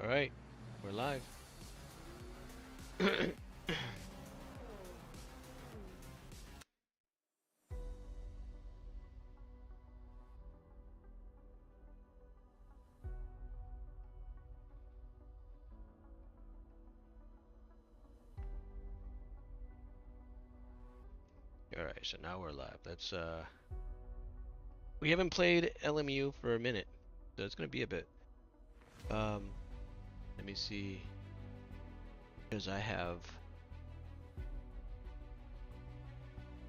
All right, we're live. All right, so now we're live. Let's we haven't played LMU for a minute, so it's gonna be a bit. Um, let me see, because I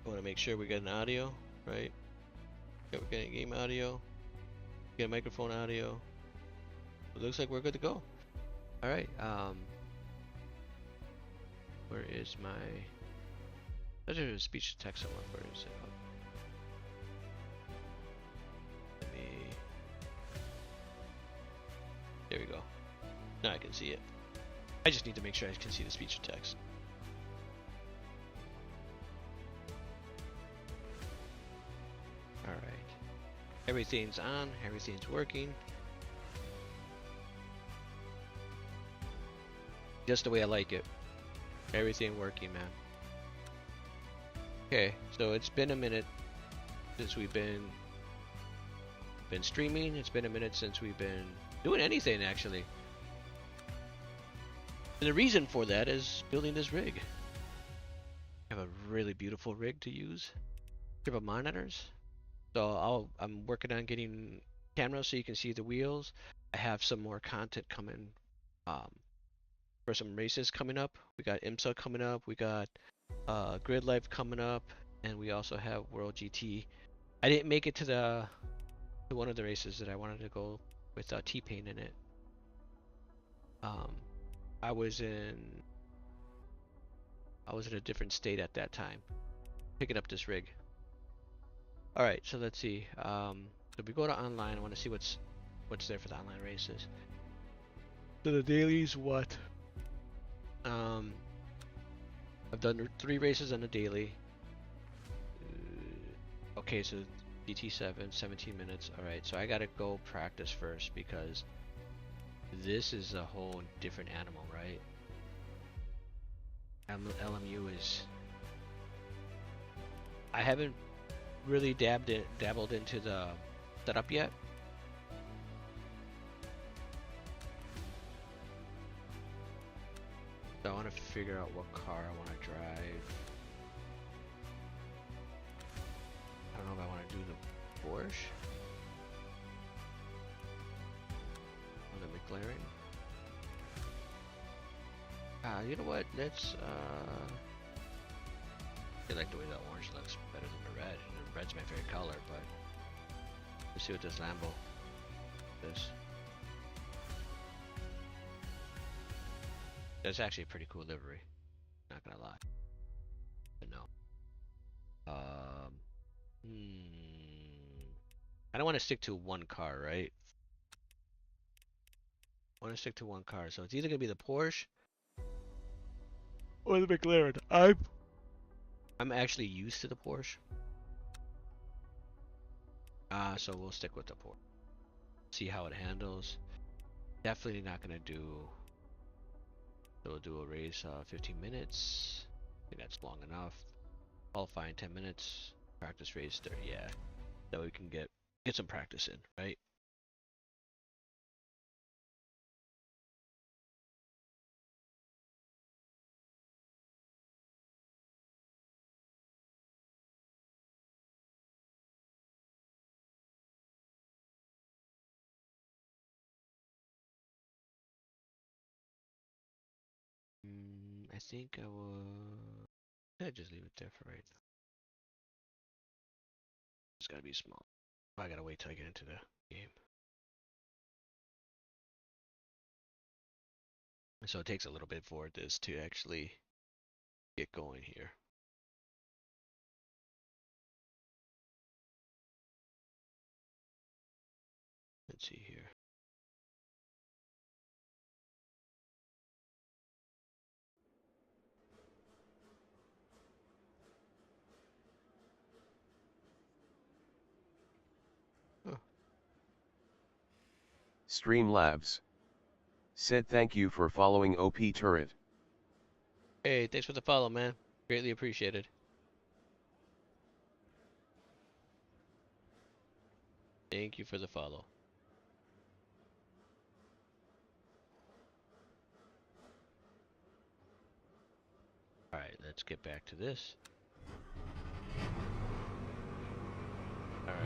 want to make sure we get an audio, right? Okay, we're getting game audio, get a microphone audio. It looks like we're good to go. All right. Where is my? There's a speech to text someone. Where is it? Oh, let me. There we go. Now I can see it. I just need to make sure I can see the speech to text. Alright. Everything's on, everything's working. Just the way I like it. Everything working, man. Okay, so it's been a minute since we've been streaming. It's been a minute since we've been doing anything, actually. And the reason for that is building this rig. I have a really beautiful rig to use. Triple monitors. So I'm working on getting cameras so you can see the wheels. I have some more content coming for some races coming up. We got IMSA coming up. We got Grid Life coming up, and we also have World GT. I didn't make it to one of the races that I wanted to go with T-Pain in it. I was in a different state at that time, picking up this rig. All right, so let's see. So if we go to online, I want to see what's there for the online races. So the dailies, what? I've done 3 races on the daily. Okay, so DT7, 17 minutes. All right, so I gotta go practice first because this is a whole different animal, right? LMU is. I haven't really dabbled into the setup yet. So I want to figure out what car I want to drive. I don't know if I want to do the Porsche or the McLaren. You know what? Let's I like the way the orange looks better than the red. The red's my favorite color, but let's see what this Lambo is. That's actually a pretty cool livery. Not gonna lie. But no. I don't want to stick to one car, right? I want to stick to one car, so it's either gonna be the Porsche or the McLaren. I'm actually used to the Porsche. So we'll stick with the Porsche. See how it handles. Definitely not gonna do. So we'll do a race 15 minutes. I think that's long enough. Qualifying 10 minutes. Practice race 30. Yeah, that we can get some practice in, right? I think I will. Yeah, just leave it there for right now. It's gotta be small. I gotta wait till I get into the game. So it takes a little bit for this to actually get going here. Let's see here. Streamlabs. Said thank you for following OP Turret. Hey, thanks for the follow, man. Greatly appreciated. Thank you for the follow. Alright, let's get back to this. Alright.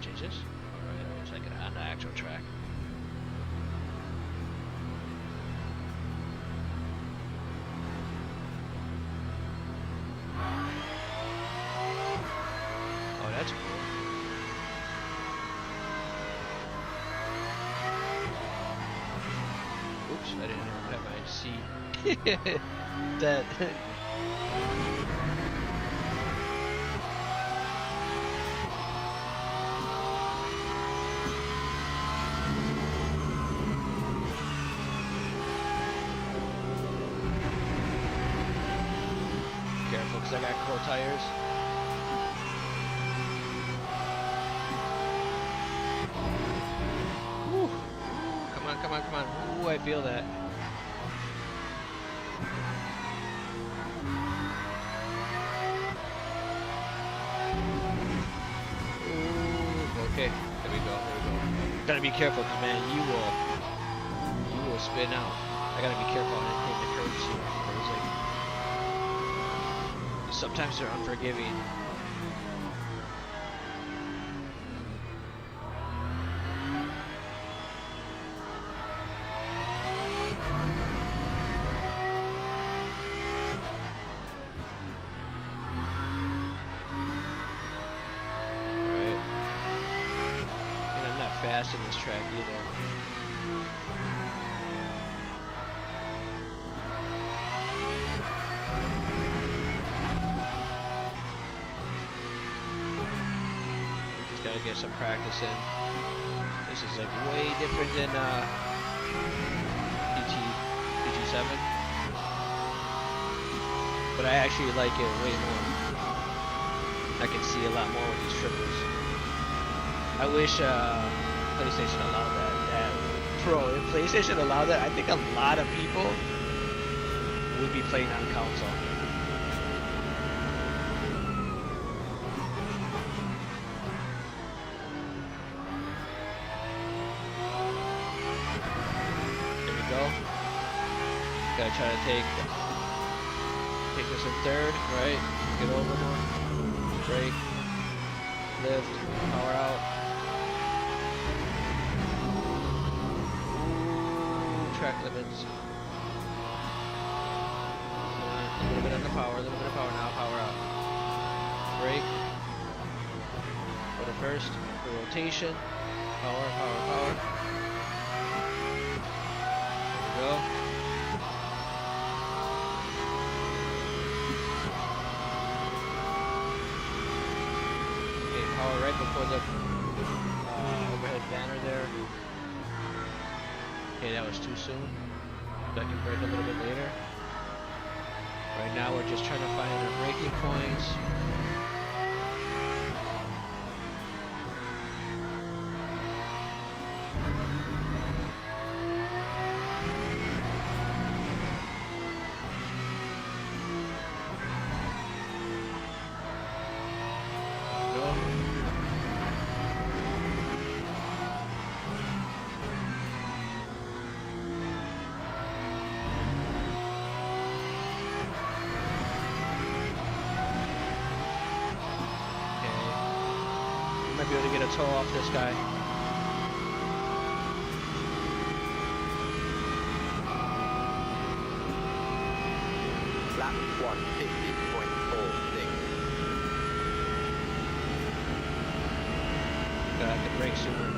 Change this? Alright, let's take it on the actual track. Oh, that's cool. Oops, I didn't have my seat. That. Careful, because I got cold tires. Woo. Come on, come on, come on. Ooh, I feel that. Ooh, okay, there we go, there we go. Gotta be careful, cause man, you will spin out. I gotta be careful on hitting the curves here. Sometimes they're unforgiving. Fast in this track either. Just gotta get some practice in. This is like way different than PT7, but I actually like it way more. I can see a lot more with these triples. I wish PlayStation allowed that. Bro, if PlayStation allowed that, I think a lot of people would be playing on console. There we go. Gotta try to take this in third, right? Get over more. Brake. Lift. Power out. Track limits. A little bit under power, a little bit of power now, power out. Brake. Go to first, for rotation. Power, power, power. There we go. Okay, power right before the overhead banner there. Okay, that was too soon. So I can brake a little bit later. Right now we're just trying to find our braking points. Might be able to get a toe off this guy. Lap 150.46. Gotta have to brake sooner.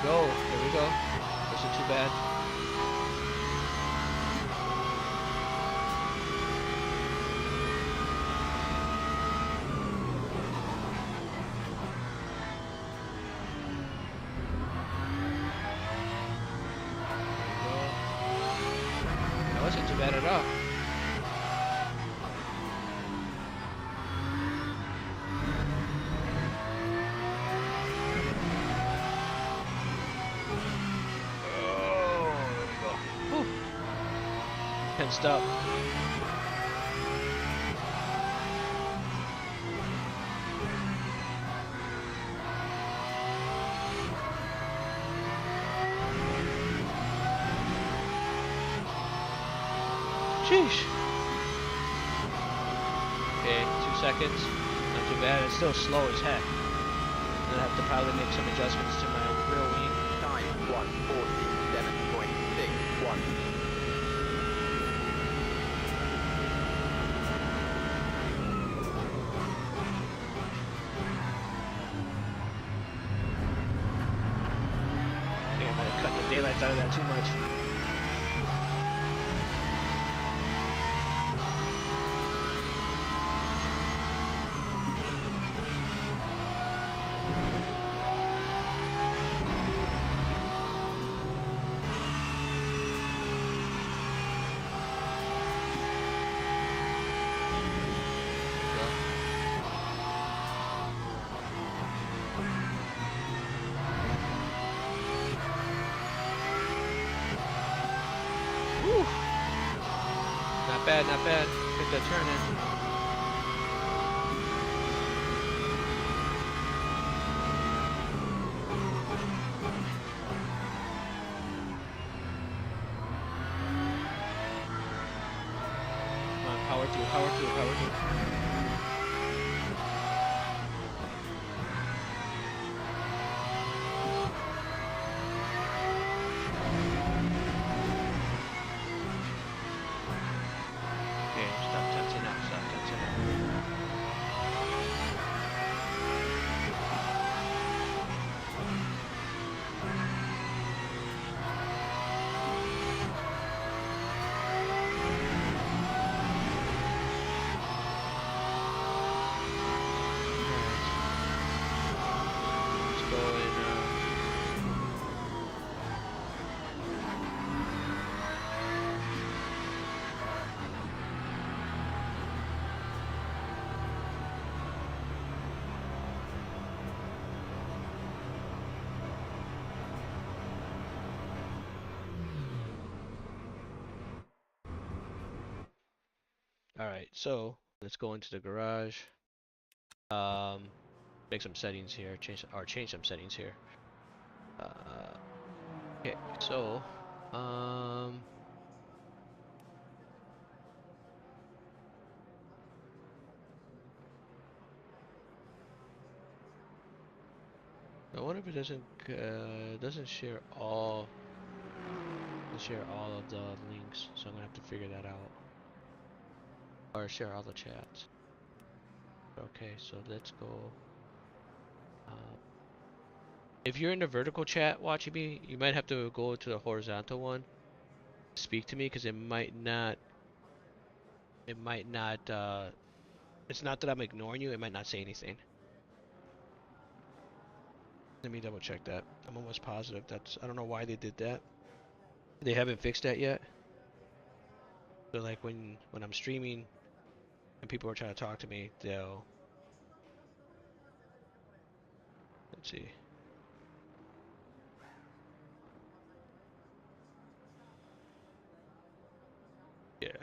go. There we go. Wasn't too bad. That wasn't too bad at all. Oh, there we go. Whew. Tensed up. Sheesh. Okay, 2 seconds. Not too bad. It's still slow as heck. I'm gonna have to probably make some adjustments to my rear wing. Time 1:47.61. I think I might have cut the daylights out of that too much. Whew. Not bad, not bad. Get that turn in. Come on, power through, power through, power through. Okay, stop tensing up, stop tensing up. Alright. Let's go in, Alright, so let's go into the garage. Make some settings here, change some settings here. Okay, so I wonder if it doesn't share all of the links, so I'm gonna have to figure that out. Or share all the chats. Okay, so let's go. If you're in the vertical chat watching me, you might have to go to the horizontal one. Speak to me, because it might not. It's not that I'm ignoring you. It might not say anything. Let me double check that. I'm almost positive. I don't know why they did that. They haven't fixed that yet. So like when I'm streaming and people are trying to talk to me, they'll. Let's see. Yeah.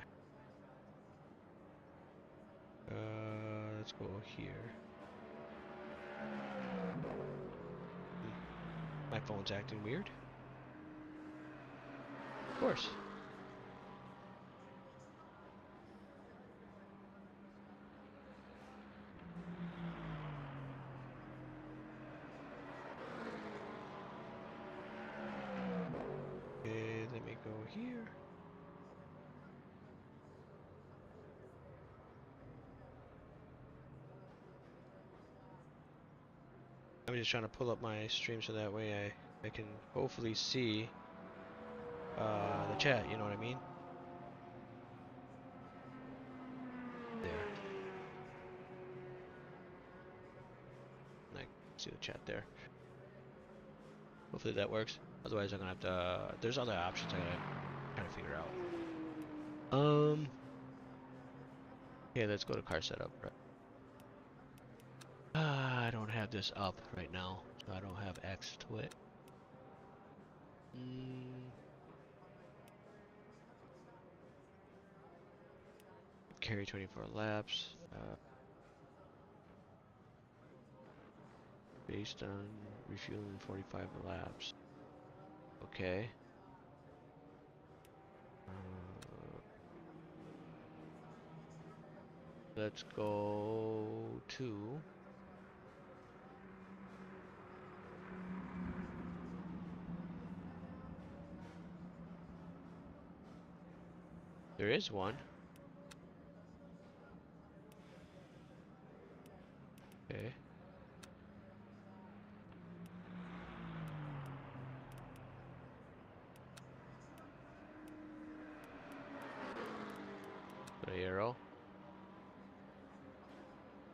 Let's go here. My phone's acting weird. Of course. Okay, let me go here. I'm just trying to pull up my stream so that way I can hopefully see the chat, you know what I mean? There. I can see the chat there. Hopefully that works. Otherwise I'm gonna have to there's other options I gotta try to figure out. Okay, let's go to car setup. Right. I don't have this up right now, so I don't have X to it. Carry 24 laps. Based on refueling 45 laps. Okay. Let's go to there is one. Okay. Put an arrow.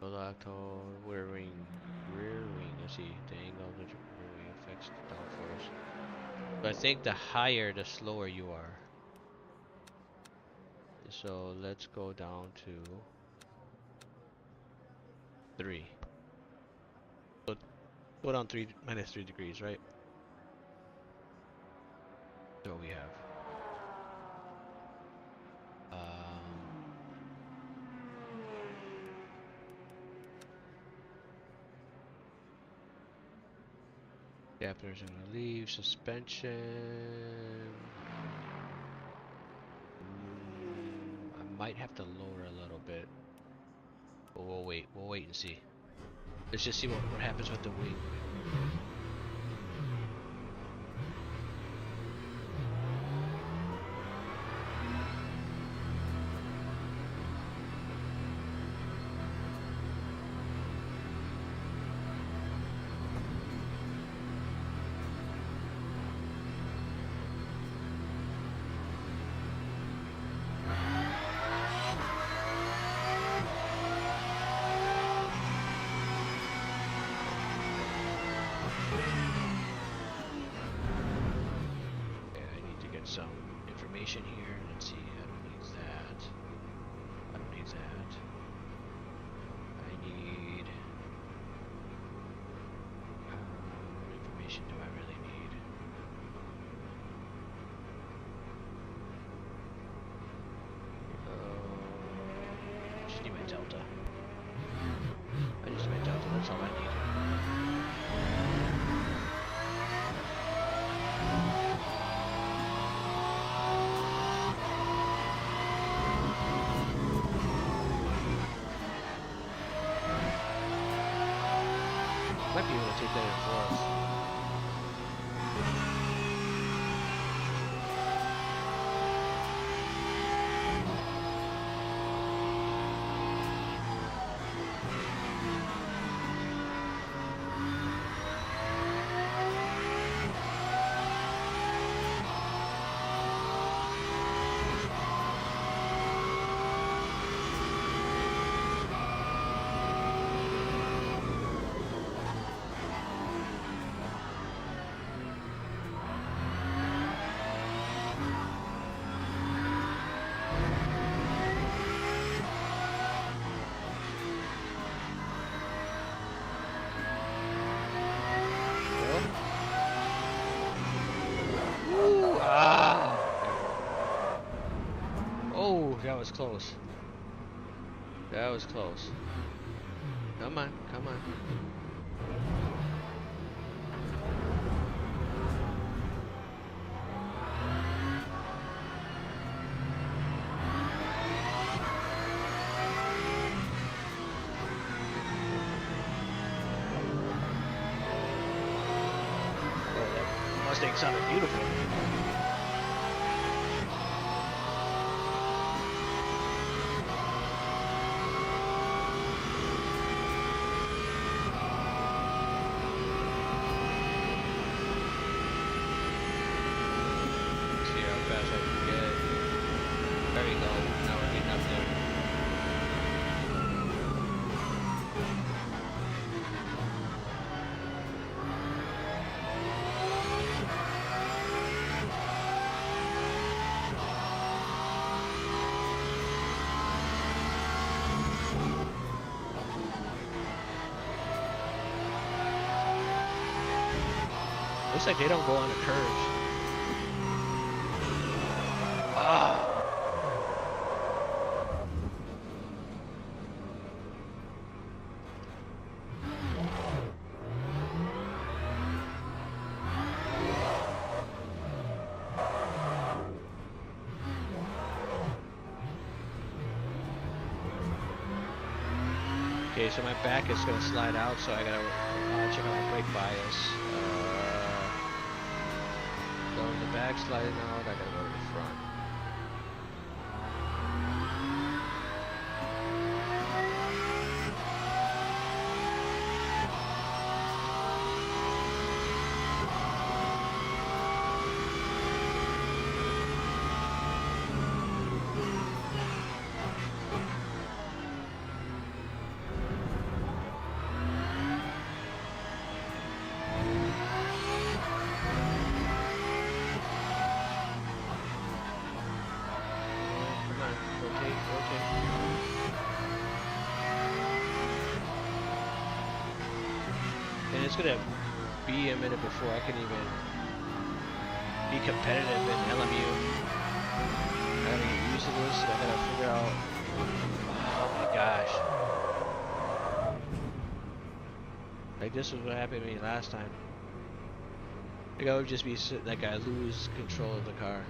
Octo rear wing. Let's see. The angle of the rear wing affects the downforce. So I think the higher, the slower you are. So let's go down to 3. So go down -3 degrees, right? So we have. Adapters are gonna leave. Suspension. I might have to lower a little bit. But we'll wait. We'll wait and see. Let's just see what happens with the wing. Some information here. Let's see. I don't need that. I don't need that. I need. What information do I really need? Just need my delta. I just need my delta. That's all I need. Might be able to take that in fourth. That was close. That was close. Come on, come on. Oh, that Mustang sounded beautiful. Looks like they don't go on the curves. Ah. Okay, so my back is gonna slide out, so I gotta check out my brake bias. So in the back sliding out, I gotta go to the front. And it's gonna be a minute before I can even be competitive in LMU. I gotta get used to this, and I gotta figure out. Oh my gosh! Like this was what happened to me last time. Like I would just be like I lose control of the car.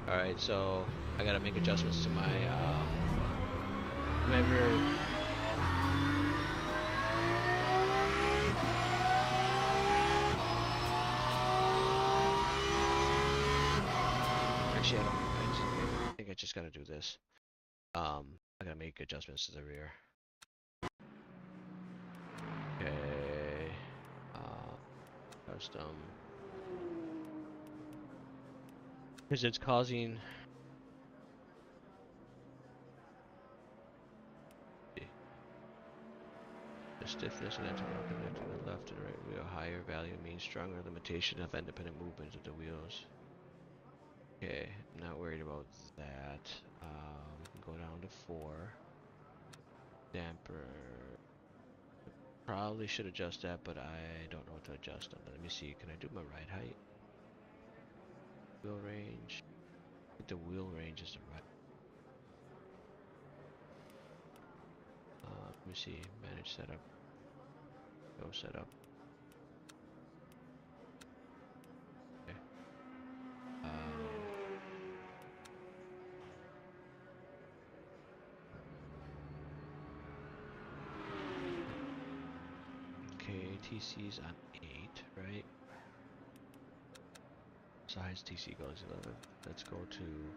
All right, so I gotta make adjustments to my rear. Actually, I think I just gotta do this. I gotta make adjustments to the rear. Okay. Custom. Because it's causing. The stiffness and interval connecting the left and right wheel. Higher value means stronger limitation of independent movement of the wheels. Okay, I'm not worried about that. We can go down to 4. Damper. Probably should adjust that, but I don't know what to adjust on. Let me see. Can I do my ride height? Wheel range. I think the wheel range is the right. Let me see. Manage setup. Go setup. Okay. Okay, TC's on 8, right? Size TC goes 11. Let's go to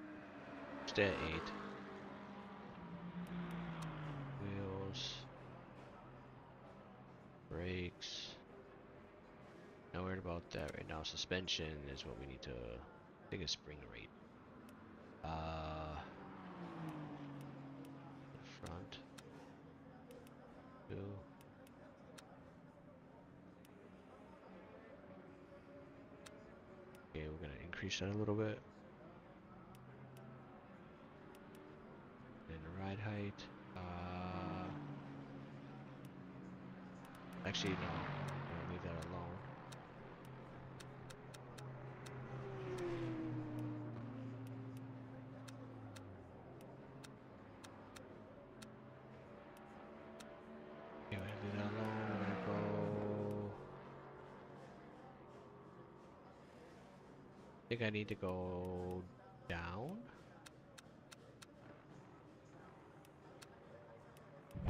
stay at 8. Wheels. Brakes. Not worried about that right now. Suspension is what we need to. I think it's spring rate. The front. 2. Okay, we're gonna increase that a little bit. And the ride height. Actually, no. I'm gonna leave that alone. Okay, I'm gonna leave that alone. I'm gonna go. I think I need to go down. I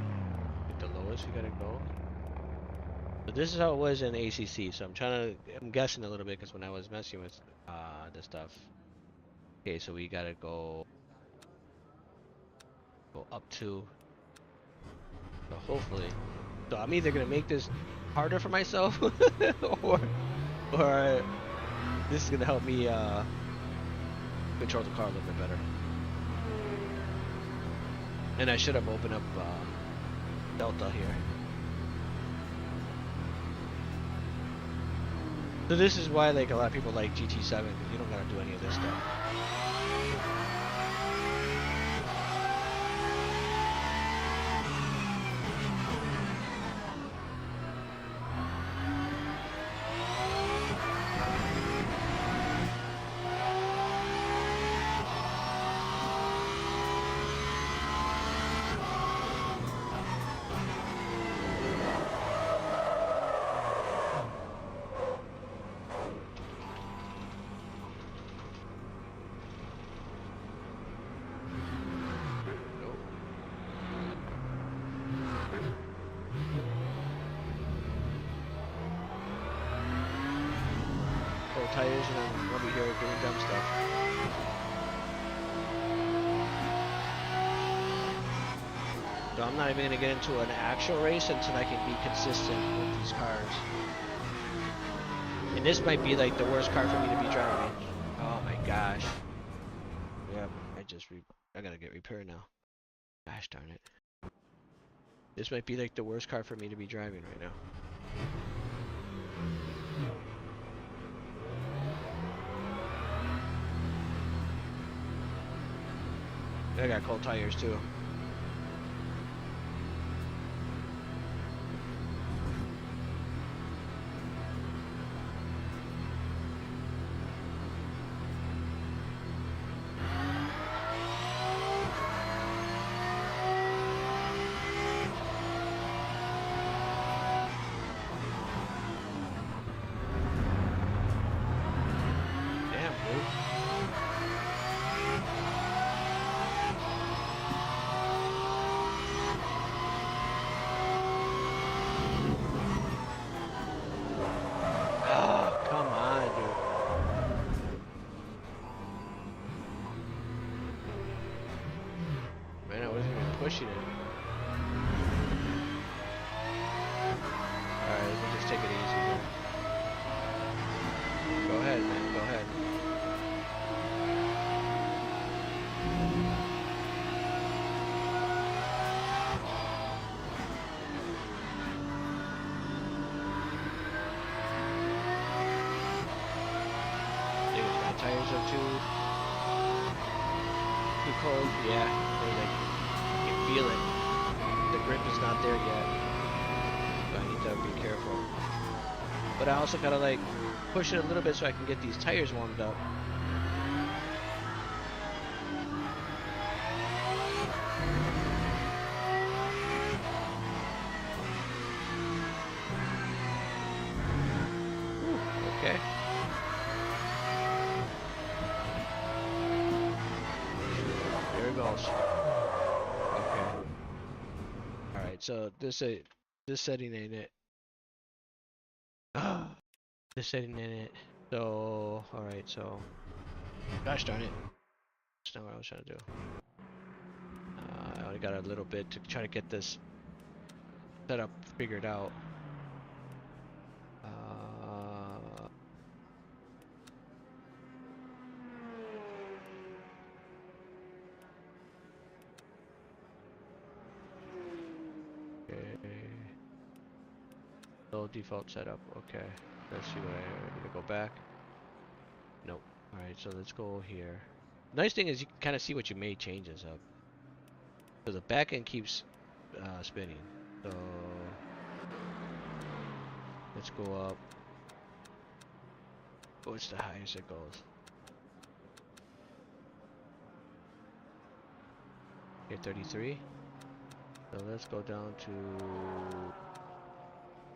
think the lowest we gotta go. But this is how it was in ACC, so I'm guessing a little bit because when I was messing with the stuff. Okay, so we gotta go up to. So hopefully, so I'm either gonna make this harder for myself, or this is gonna help me control the car a little bit better. And I should have opened up Delta here. So this is why like a lot of people like GT7 because you don't gotta do any of this stuff. tires and I'm over here doing dumb stuff. So I'm not even going to get into an actual race until I can be consistent with these cars. And this might be like the worst car for me to be driving. Oh my gosh. Yep, I gotta get repaired now. Gosh darn it. This might be like the worst car for me to be driving right now. I got cold tires too. Pushing it. Alright, we'll just take it easy here. Go ahead, man, go ahead. I think my tires are too cold. Yeah, they're like, feel it. The grip is not there yet. So I need to be careful. But I also gotta like push it a little bit so I can get these tires warmed up. Ooh, okay. There it goes. So this setting ain't it. This setting ain't it. So alright, so gosh darn it. That's not what I was trying to do. I only got a little bit to try to get this setup figured out. Low default setup. Okay. Let's see what I need to go back. Nope. Alright, so let's go here. Nice thing is you can kind of see what you made changes of. So the back end keeps spinning. So let's go up. What's the highest it goes? Okay, 33. So let's go down to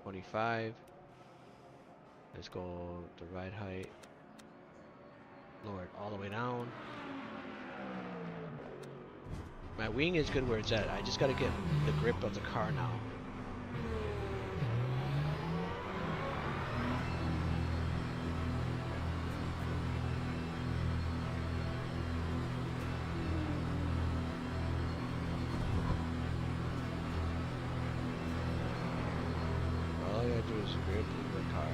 25. Let's go the ride height. Lower it all the way down. My wing is good where it's at. I just gotta get the grip of the car now. All I gotta do is grip the car here.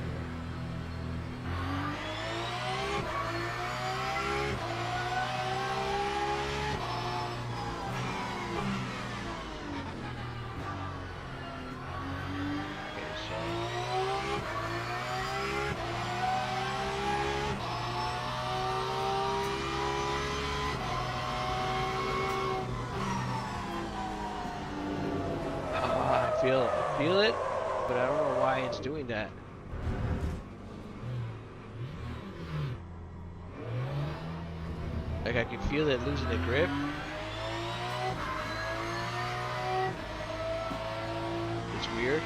Feel it, but I don't know why it's doing that. Like I can feel it losing the grip. It's weird.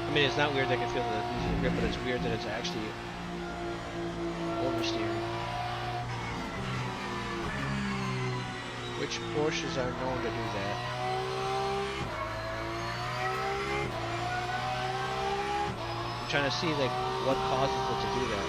I mean, it's not weird that I can feel it losing the grip, but it's weird that it's actually oversteering. Which Porsches are known to do that? trying to see like what causes it to do that.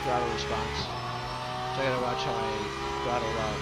Throttle response. So I gotta watch how I throttle out.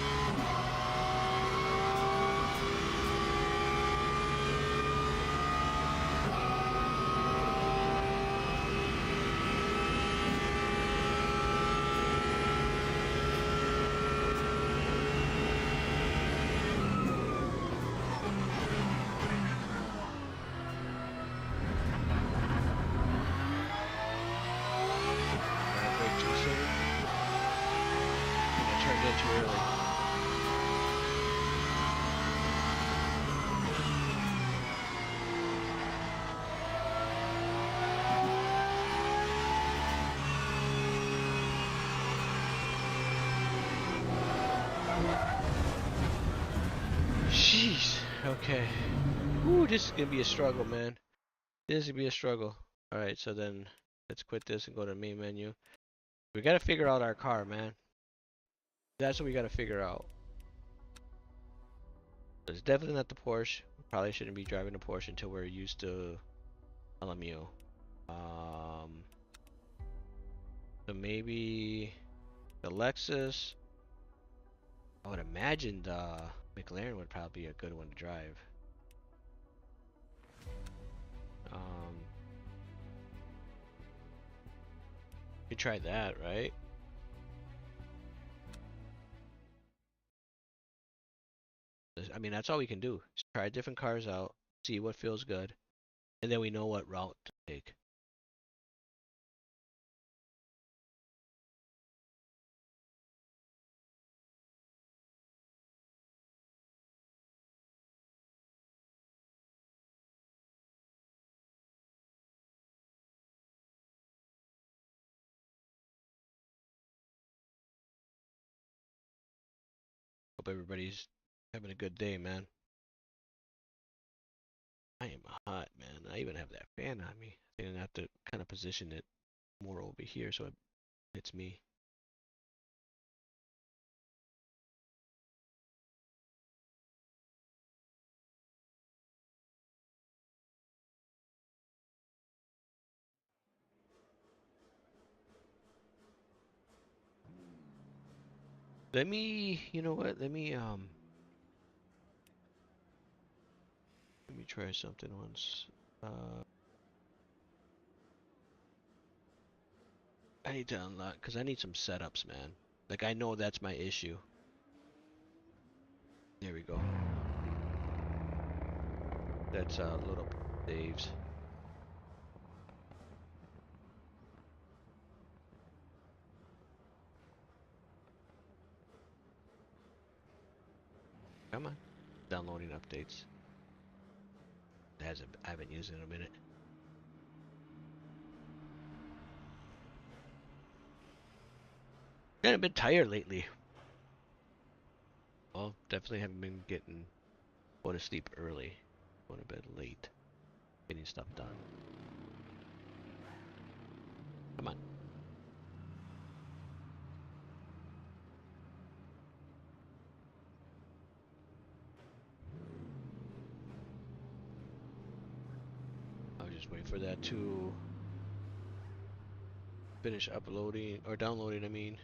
Too early. Jeez. Okay. Ooh, this is gonna be a struggle, man. This is gonna be a struggle. All right, so then let's quit this and go to the main menu. We gotta figure out our car, man. That's what we gotta figure out. It's definitely not the Porsche. We probably shouldn't be driving the Porsche until we're used to LMU. So maybe the Lexus. I would imagine the McLaren would probably be a good one to drive. You could try that, right? I mean, that's all we can do. Just try different cars out, see what feels good, and then we know what route to take. Hope everybody's having a good day, man. I am hot, man. I even have that fan on me. I'm gonna have to kind of position it more over here so it hits me. Let me, you know what? Let me try something once. I need to unlock because I need some setups, man. Like I know that's my issue. There we go. That's load up saves. Come on. Downloading updates. I haven't used it in a minute. Kind of been tired lately. Well, definitely haven't been going to sleep early. Going to bed late. Getting stuff done. Come on. I'll just wait for that to finish uploading or downloading, I mean.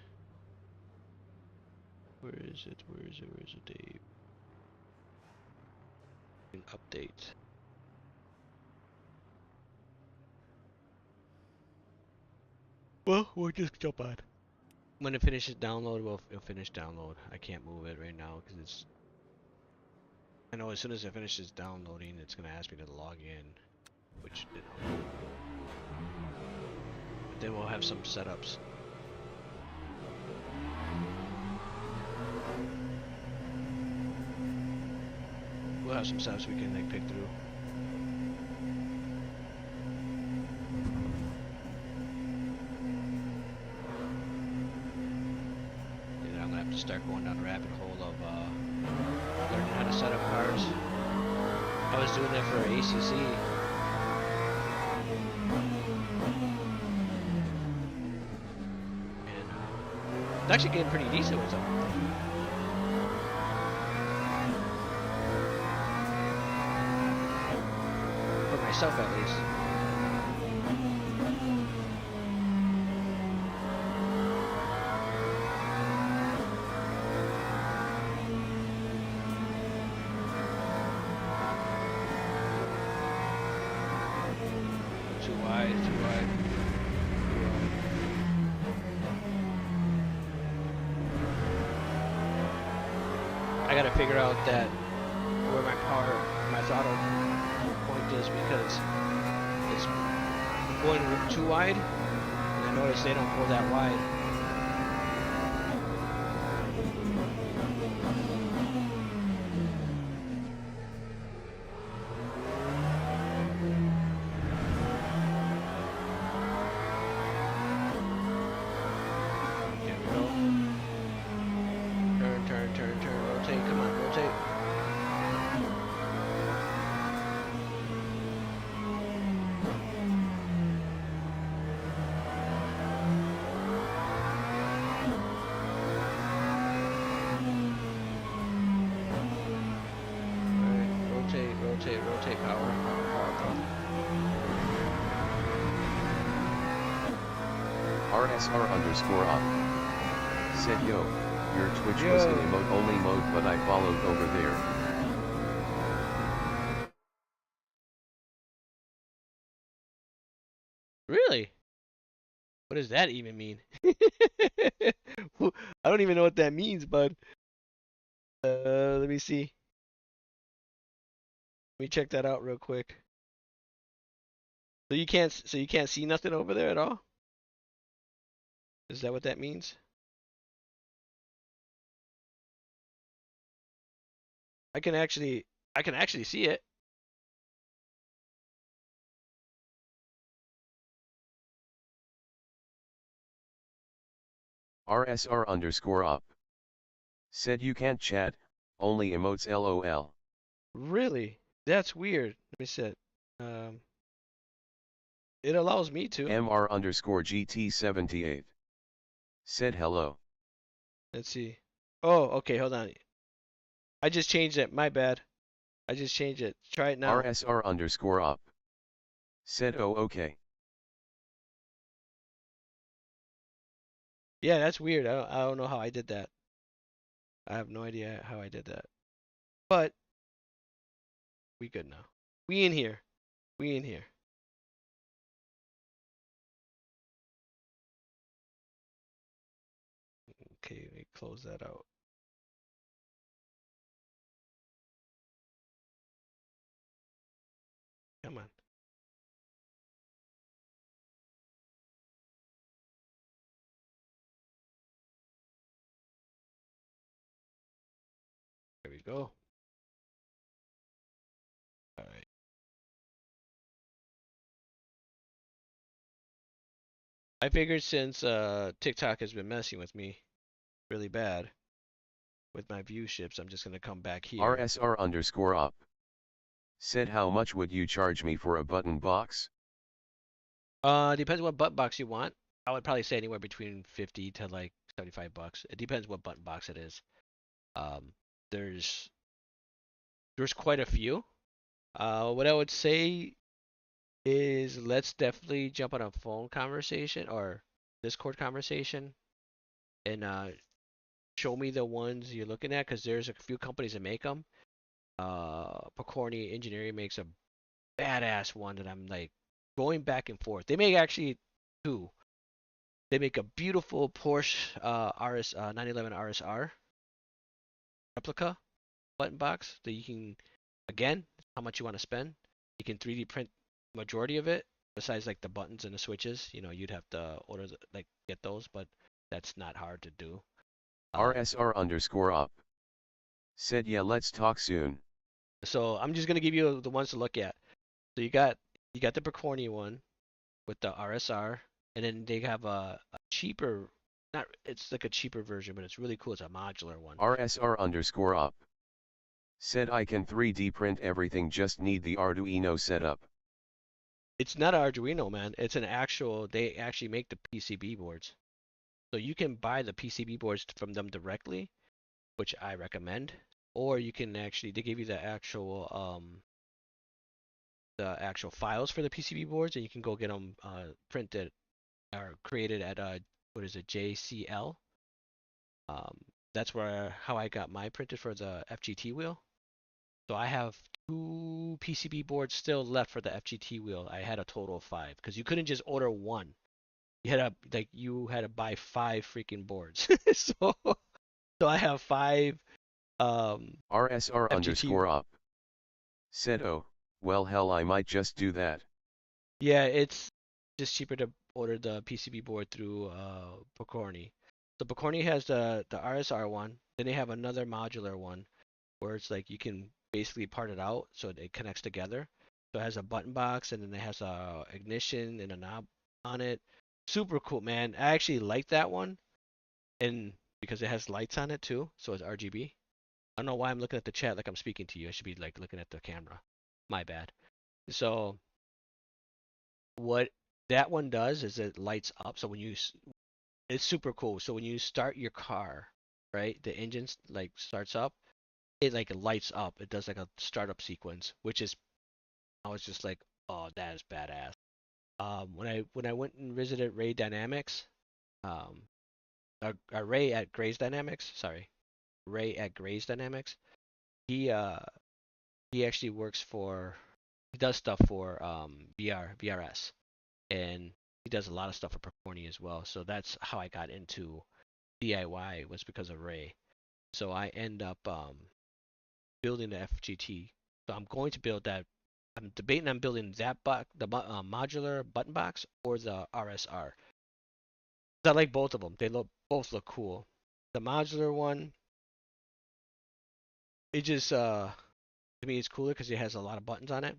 Where is it? Where is it? Where is it, Dave? Update. Well, we'll just jump on. When it finishes download, it'll finish download. I can't move it right now because it's. I know as soon as it finishes downloading, it's gonna ask me to log in, which Then we'll have some setups. We'll have some setups we can like pick through. And I'm gonna have to start going down the rabbit hole of learning how to set up cars. I was doing that for ACC. And it's actually getting pretty decent with them. For myself at least. Too wide, too wide. I gotta figure out that where my power, my throttle point is because it's going too wide, and I notice they don't go that wide. There we go. Turn, turn, turn, turn, rotate. Come on, rotate. Rotate, rotate, rotate, power, power, power, power. RSR_up. Said yo, your Twitch was in emote only mode but I followed over there. Really? What does that even mean? I don't even know what that means, bud. Let me see. Let me check that out real quick. So you can't see nothing over there at all? Is that what that means? I can actually see it. RSR_up. Said you can't chat, only emotes LOL. Really? That's weird. Let me see it. It allows me to. MR_GT78. Said hello. Let's see. Oh, okay, hold on. I just changed it. My bad. I just changed it. Try it now. RSR_up. Said oh okay. Yeah, that's weird. I don't know how I did that. I have no idea how I did that. But we good now. We in here. We in here. Okay, let me close that out. Come on. There we go. All right. I figured since TikTok has been messing with me really bad with my view ships, I'm just gonna come back here. RSR_up. Said how much would you charge me for a button box? Depends what button box you want. I would probably say anywhere between 50 to like $75. It depends what button box it is. Um, there's quite a few. What I would say is let's definitely jump on a phone conversation or Discord conversation and show me the ones you're looking at because there's a few companies that make them. Pokorny Engineering makes a badass one that I'm like going back and forth. They make actually two. They make a beautiful Porsche RS 911 RSR replica button box that you can again how much you want to spend. You can 3D print majority of it besides like the buttons and the switches, you'd have to order like get those, but that's not hard to do. RSR_up. Said yeah, let's talk soon. So I'm just gonna give you the ones to look at. So you got the Precorny one with the RSR, and then they have a cheaper, not it's like a cheaper version, but it's really cool. It's a modular one. RSR_up. Said I can 3D print everything, just need the Arduino setup. It's not Arduino, man. It's an actual. They actually make the PCB boards, so you can buy the PCB boards from them directly, which I recommend. Or you can actually, they give you the actual files for the PCB boards, and you can go get them printed or created at what is it, JCL. Um, that's how I got my printed for the FGT wheel. So I have 2 PCB boards still left for the FGT wheel. I had a total of 5 because you couldn't just order one. You had to buy 5 freaking boards. so so I have 5 FGT. RSR_up. Said oh, well hell I might just do that. Yeah, it's just cheaper to order the PCB board through Pokorny. So Pokorny has the RSR one, then they have another modular one where it's like you can basically part it out so it connects together. So it has a button box and then it has a ignition and a knob on it. Super cool, man. I actually like that one, and because it has lights on it too, so it's RGB. I don't know why I'm looking at the chat like I'm speaking to you. I should be like looking at the camera. My bad. So what that one does is it lights up. So it's super cool. So when you start your car, right, the engine like starts up, it like lights up. It does like a startup sequence, which is I was just like, oh, that is badass. When I went and visited Ray Dynamics, um, Ray at Gray's Dynamics, sorry, Ray at Gray's Dynamics, he uh he actually he does stuff for VRS, and he does a lot of stuff for Percorny as well. So that's how I got into DIY, was because of Ray. So I end up building the FGT. So I'm going to build that. I'm debating on building that the modular button box or the RSR. I like both of them. They both look cool. The modular one, it just to me it's cooler because it has a lot of buttons on it.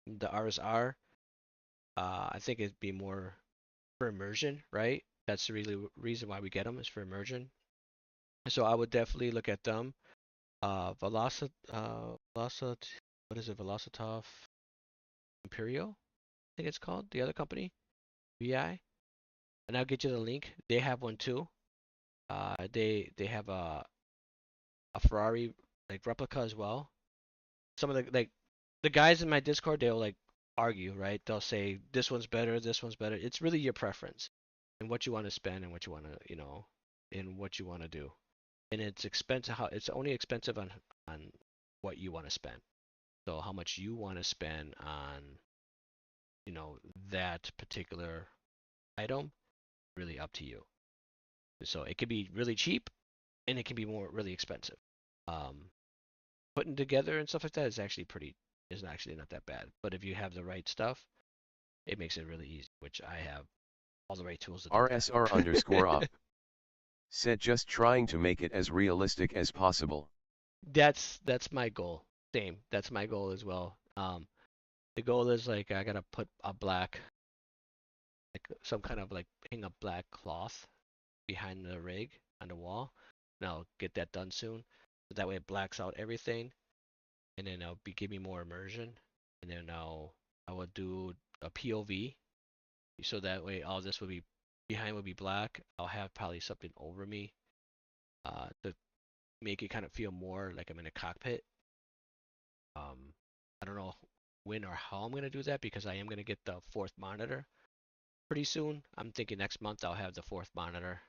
The RSR, I think it'd be more for immersion, right? That's the really reason why we get them, is for immersion. So I would definitely look at them. What is it? Velocitov Imperial, I think it's called. The other company, VI, and I'll get you the link. They have one too. They have a Ferrari like replica as well. Some of the guys in my Discord, they'll like argue, right? They'll say this one's better, this one's better. It's really your preference and what you want to spend and what you want to, and what you want to do. And it's expensive. It's only expensive on what you want to spend. So how much you want to spend on, that particular item, really up to you. So it could be really cheap, and it can be really expensive. Um, Putting together and stuff like that is actually not that bad. But if you have the right stuff, it makes it really easy, which I have all the right tools to do that. RSR_up. Said just trying to make it as realistic as possible. That's my goal. Same. That's my goal as well. The goal is like I gotta put a black, like some kind of like hang a black cloth behind the rig on the wall, and I'll get that done soon. So that way it blacks out everything, and then I'll give me more immersion, and then I will do a POV, so that way all this will be behind will be black. I'll have probably something over me, to make it kind of feel more like I'm in a cockpit. I don't know when or how I'm gonna do that because I am gonna get the fourth monitor pretty soon. I'm thinking next month I'll have the fourth monitor,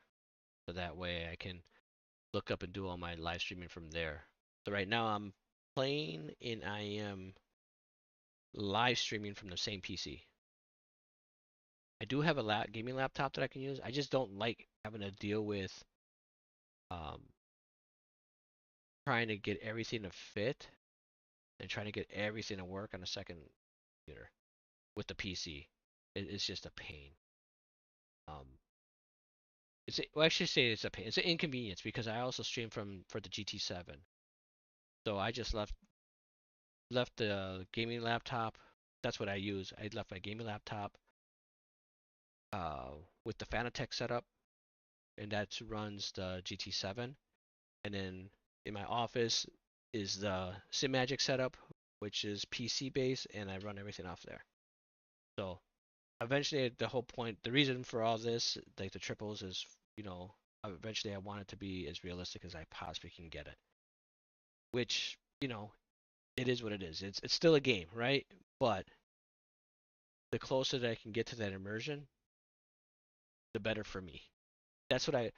so that way I can look up and do all my live streaming from there. So right now I'm playing and I am live streaming from the same PC. I do have a gaming laptop that I can use. I just don't like having to deal with um, trying to get everything to fit and trying to get everything to work on a second computer. with the PC. It's just a pain. Well, I should say it's a pain. It's an inconvenience because I also stream for the GT7. So I just left the gaming laptop. That's what I use. I left my gaming laptop with the Fanatec setup, and that runs the GT7. And then in my office is the Simagic setup, which is PC based, and I run everything off there. So eventually, the whole point, the reason for all this, like the triples, is eventually I want it to be as realistic as I possibly can get it. Which it is what it is. It's still a game, right? But the closer that I can get to that immersion, the better for me. That's what I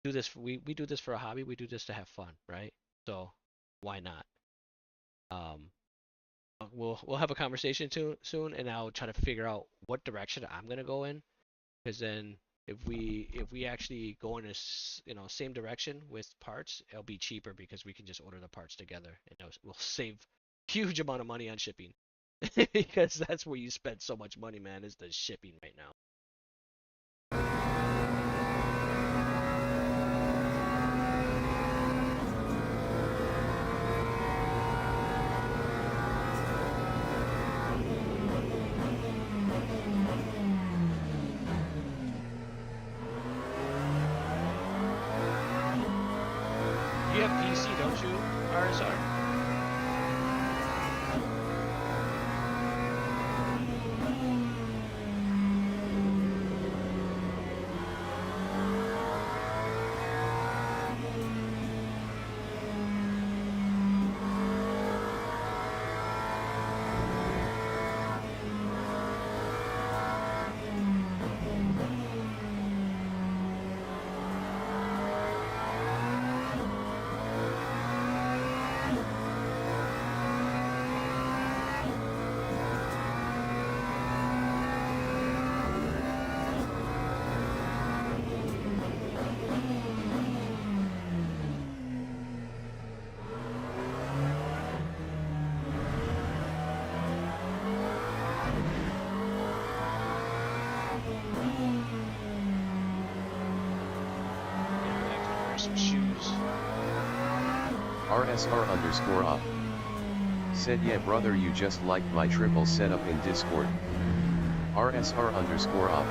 do this. We do this for a hobby. We do this to have fun, right? So why not? Um, we'll have a conversation soon, and I'll try to figure out what direction I'm gonna go in. Because then if we actually go in a same direction with parts, it'll be cheaper because we can just order the parts together, and we'll save huge amount of money on shipping. Because that's where you spend so much money, man, is the shipping right now. You have PC, don't you, RSR? Some shoes. RSR_op. Said yeah brother you just liked my triple setup in Discord. RSR_op.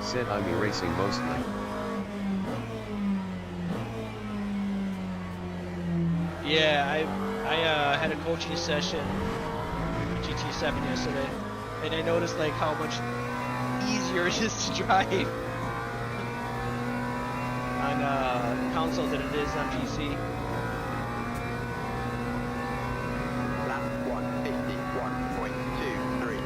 Said I'm erasing mostly. Yeah, I had a coaching session GT7 yesterday, and I noticed like how much easier it is to drive on console than it is on PC. Lap 151.23.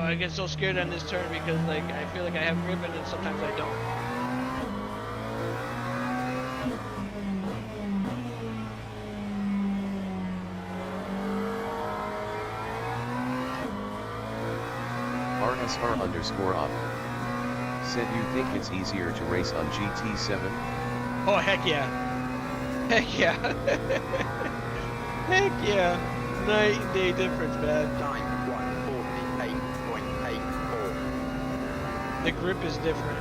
I get so scared on this turn because like I feel like I have grip and then sometimes I don't. RSR_op. Said you think it's easier to race on GT7? Oh heck yeah. Heck yeah. Heck yeah. Night and day difference, man. Time 148.84. The grip is different.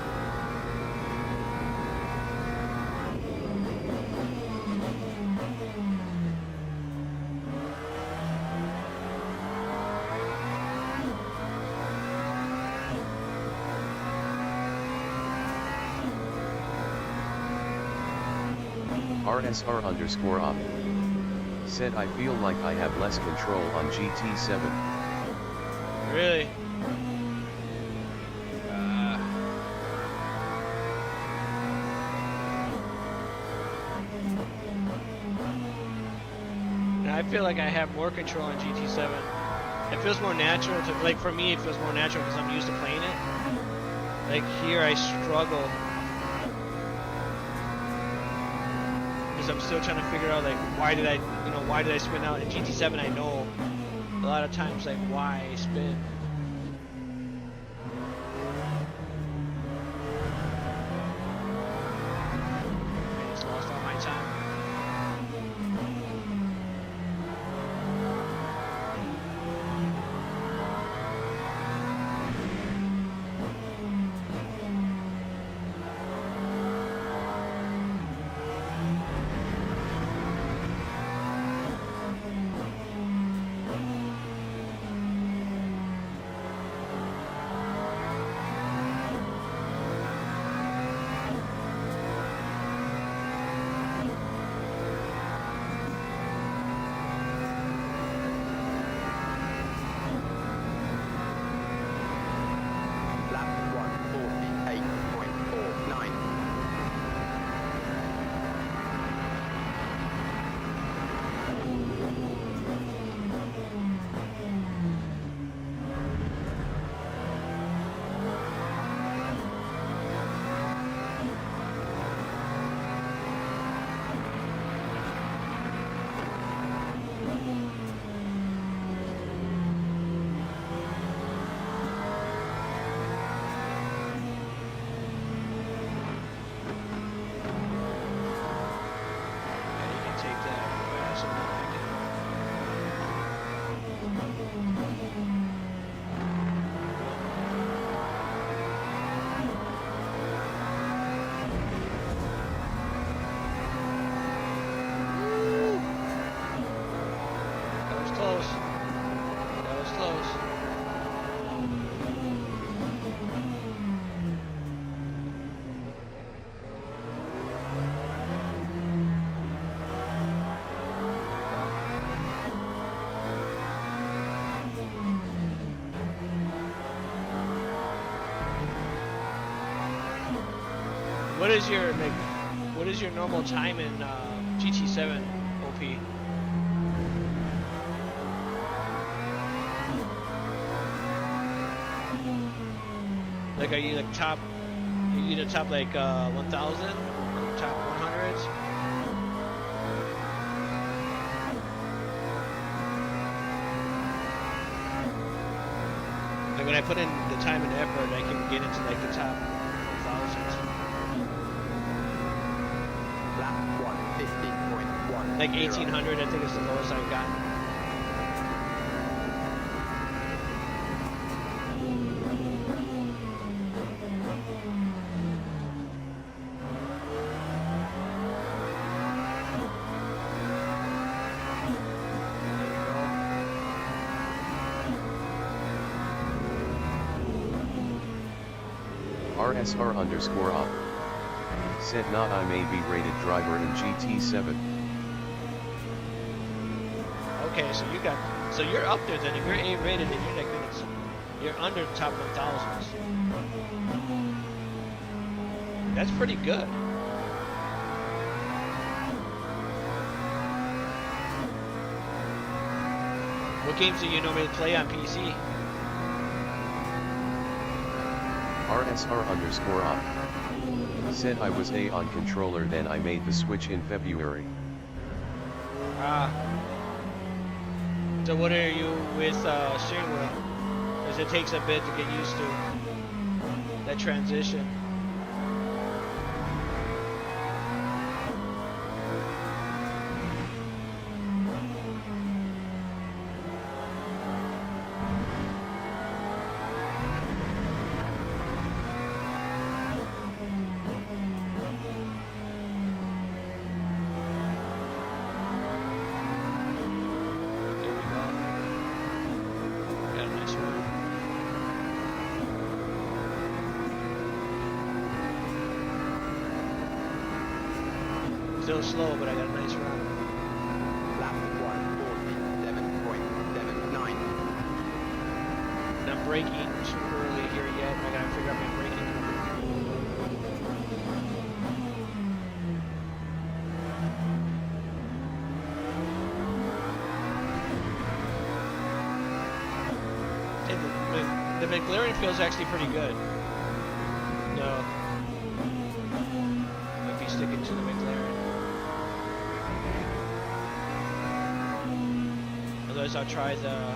RSR_op said I feel like I have less control on GT7. Really? I feel like I have more control on GT7. It feels more natural to, like for me, it feels more natural because I'm used to playing it. Like here, I struggle because I'm still trying to figure out like why did I spin out in GT7? I know a lot of times like why I spin. I just lost all my time. Lap 148.49. Yeah, you can take that fast and not make it. Woo! That was close. That was close. What is your normal time in GT7 OP? Like, are you like top? Are you the top like 1,000 or top 100s? Like when I put in the time and effort, I can get into like the top 1,000s. Lap 150.1. Like 1,800, I think is the lowest I've gotten. RSR_op said not I may be rated driver in GT7. Okay, so you're up there then. If you're A rated and you're like you're under the top 1,000s. That's pretty good. What games do you normally play on PC? RSR_op said I was A on controller, then I made the switch in February. So what are you with steering wheel? Because it takes a bit to get used to that transition. still slow, but I got a nice run. Lap 147.79. And I'm braking too early here yet. I gotta figure out my braking. The McLaren feels actually pretty good. So, might be sticking to the McLaren. Otherwise, I'll try the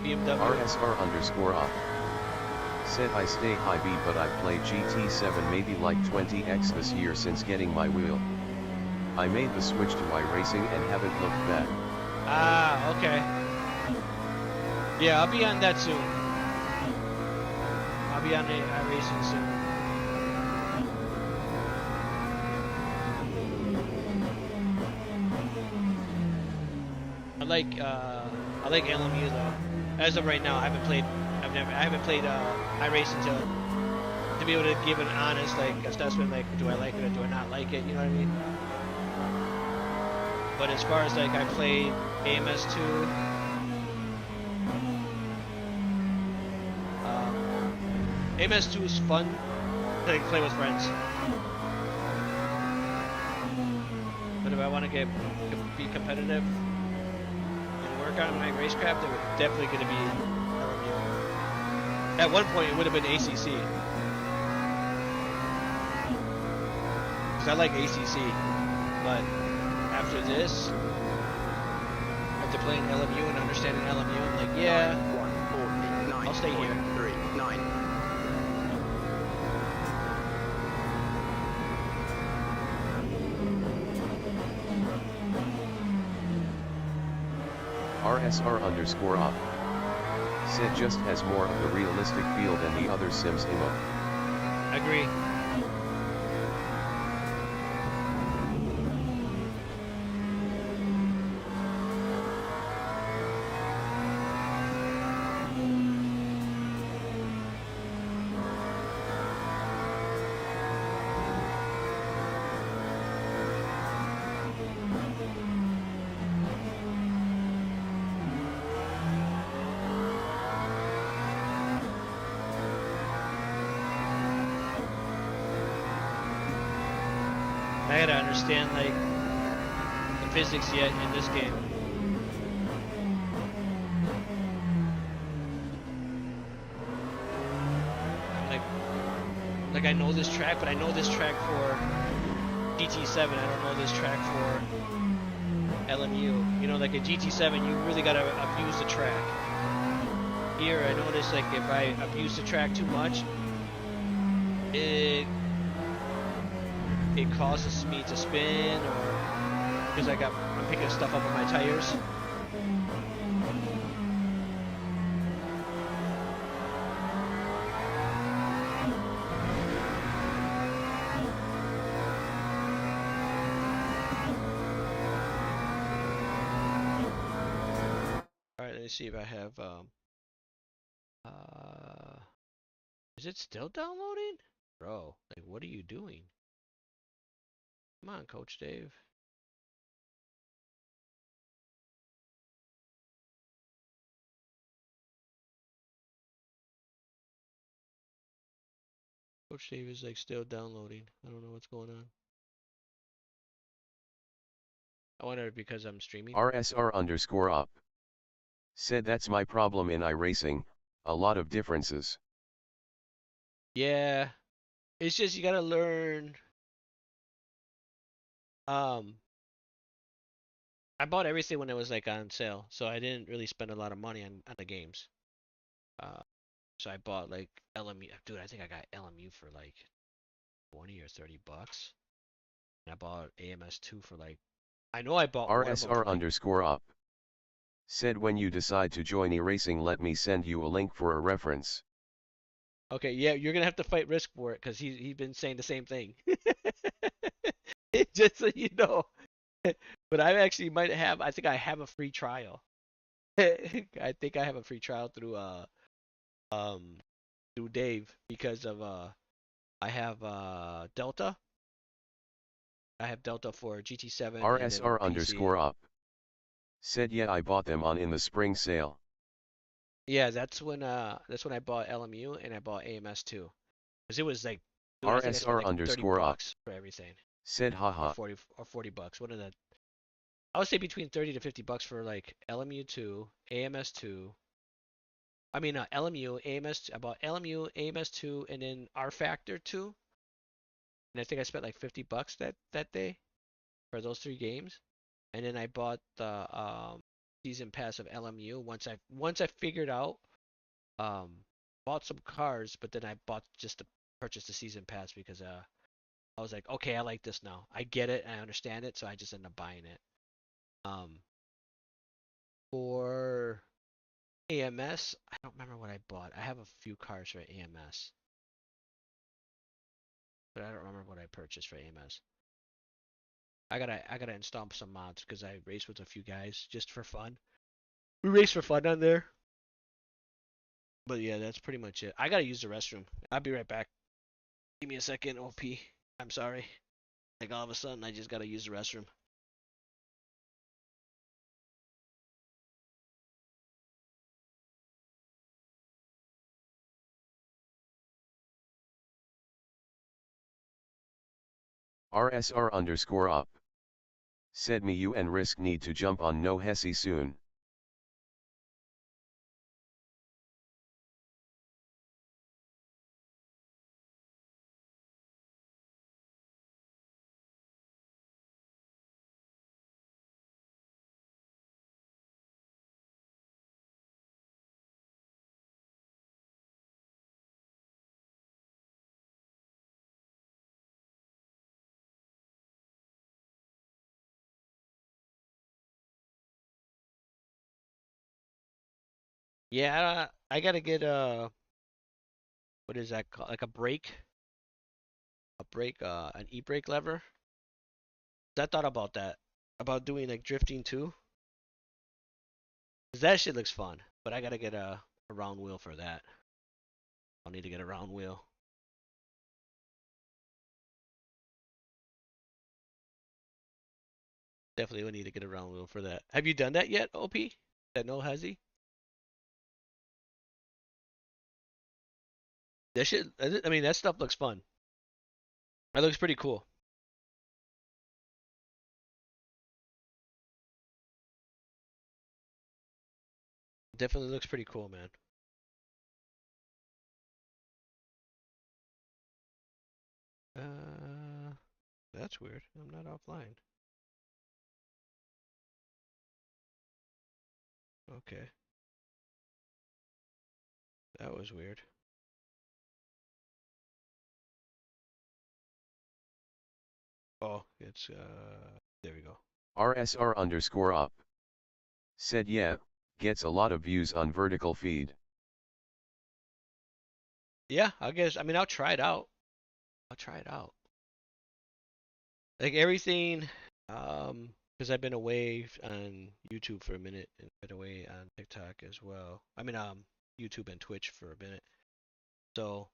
BMW. RSR_up. Said I stay high beat but I've played GT7 maybe like 20x this year since getting my wheel. I made the switch to iRacing and haven't looked back. Ah, okay. Yeah, I'll be on that soon. I'll be on iRacing soon. I like LMU though. As of right now, I haven't played iRacing to be able to give an honest assessment, like do I like it or do I not like it, you know what I mean? But as far as I played AMS2, AMS2 is fun to play with friends. But if I want to be competitive and work on my racecraft, it would definitely going to be LMU. At one point, it would have been ACC. Because I like ACC, but after this, after playing LMU and understanding LMU, I'm like, yeah, I'll stay here. 149.39. RSR_up. Said just has more of the realistic feel than the other Sims emote. Agree. I gotta understand the physics yet in this game. Like I know this track, but I know this track for GT7. I don't know this track for LMU. You know, like a GT7, you really gotta abuse the track. Here, I notice if I abuse the track too much, it causes me to spin, or because I'm picking stuff up on my tires. All right, let me see if I have is it still downloading? Bro, what are you doing? Come on, Coach Dave. Coach Dave is still downloading. I don't know what's going on. I wonder if because I'm streaming. RSR_up. Said that's my problem in iRacing, a lot of differences. Yeah, it's just you gotta learn. I bought everything when it was on sale, so I didn't really spend a lot of money on the games. So I bought LMU. Dude, I think I got LMU for 20 or $30. And I bought AMS2 for I know I bought one of them for RSR_up. Said when you decide to join eRacing, let me send you a link for a reference. Okay, yeah, you're gonna have to fight Risk for it because he's been saying the same thing. Just so you know. But I actually might have. I think I have a free trial. I think I have a free trial through Dave because of I have Delta, I have Delta for GT7 and then RSR PC. _ up. Said yeah, I bought them on in the spring sale. Yeah, that's when I bought LMU and I bought AMS too. Because it was like, dude, I think I spent RSR like 30 _ up. bucks for everything. Said Or haha. 40 bucks. One of the I would say between 30 to 50 bucks for like LMU2, AMS2. I mean LMU, AMS. I bought LMU, AMS2, and then R Factor 2. And I think I spent like 50 bucks that day for those 3 games. And then I bought the season pass of LMU once I figured out bought some cars, but then I bought just to purchase the season pass because I was like, okay, I like this now. I get it, I understand it, so I just ended up buying it. Um, for AMS, I don't remember what I bought. I have a few cars for AMS, but I don't remember what I purchased for AMS. I gotta install some mods because I race with a few guys just for fun. We race for fun on there. But yeah, that's pretty much it. I gotta use the restroom. I'll be right back. Give me a second, OP. I'm sorry. Like all of a sudden, I just gotta use the restroom. RSR _ up. Said me you and Risk need to jump on no Hesse soon. Yeah, I gotta get what is that called? Like an e-brake lever. I thought about that, about doing like drifting too. 'Cause that shit looks fun, but I gotta get a round wheel for that. I'll need to get a round wheel. Definitely will need to get a round wheel for that. Have you done that yet, OP? That no Hezzy? That shit, I mean, that stuff looks fun. That looks pretty cool. Definitely looks pretty cool, man. Uh, that's weird. I'm not offline. Okay, that was weird. Oh, it's there we go. RSR _ up. Said yeah, gets a lot of views on vertical feed. Yeah, I guess. I mean, I'll try it out. I'll try it out. Like everything, because I've been away on YouTube for a minute and been away on TikTok as well. I mean, YouTube and Twitch for a minute. So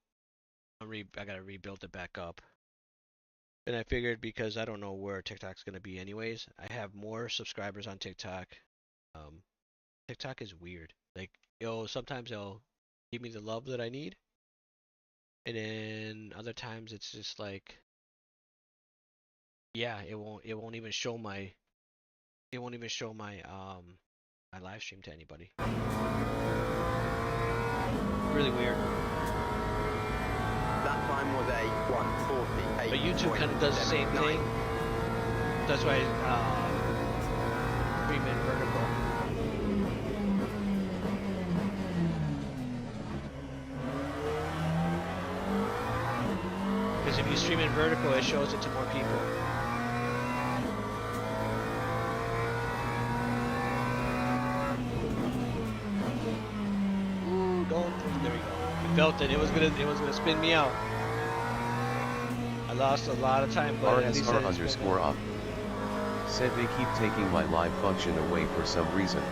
I gotta rebuild it back up. And I figured because I don't know where TikTok's gonna be anyways, I have more subscribers on TikTok. Um, TikTok is weird. Like, sometimes they'll give me the love that I need, and then other times it's just like, yeah, it won't even show my live stream to anybody. Really weird. That time was a 1:48. But YouTube kind of does the same thing. That's why stream in vertical. Because if you stream in vertical, it shows it to more people. Ooh, don't. There we go. I felt it. It was gonna spin me out. I lost a lot of time, but at least I RSR didn't spin _ up. Said they keep taking my live function away for some reason.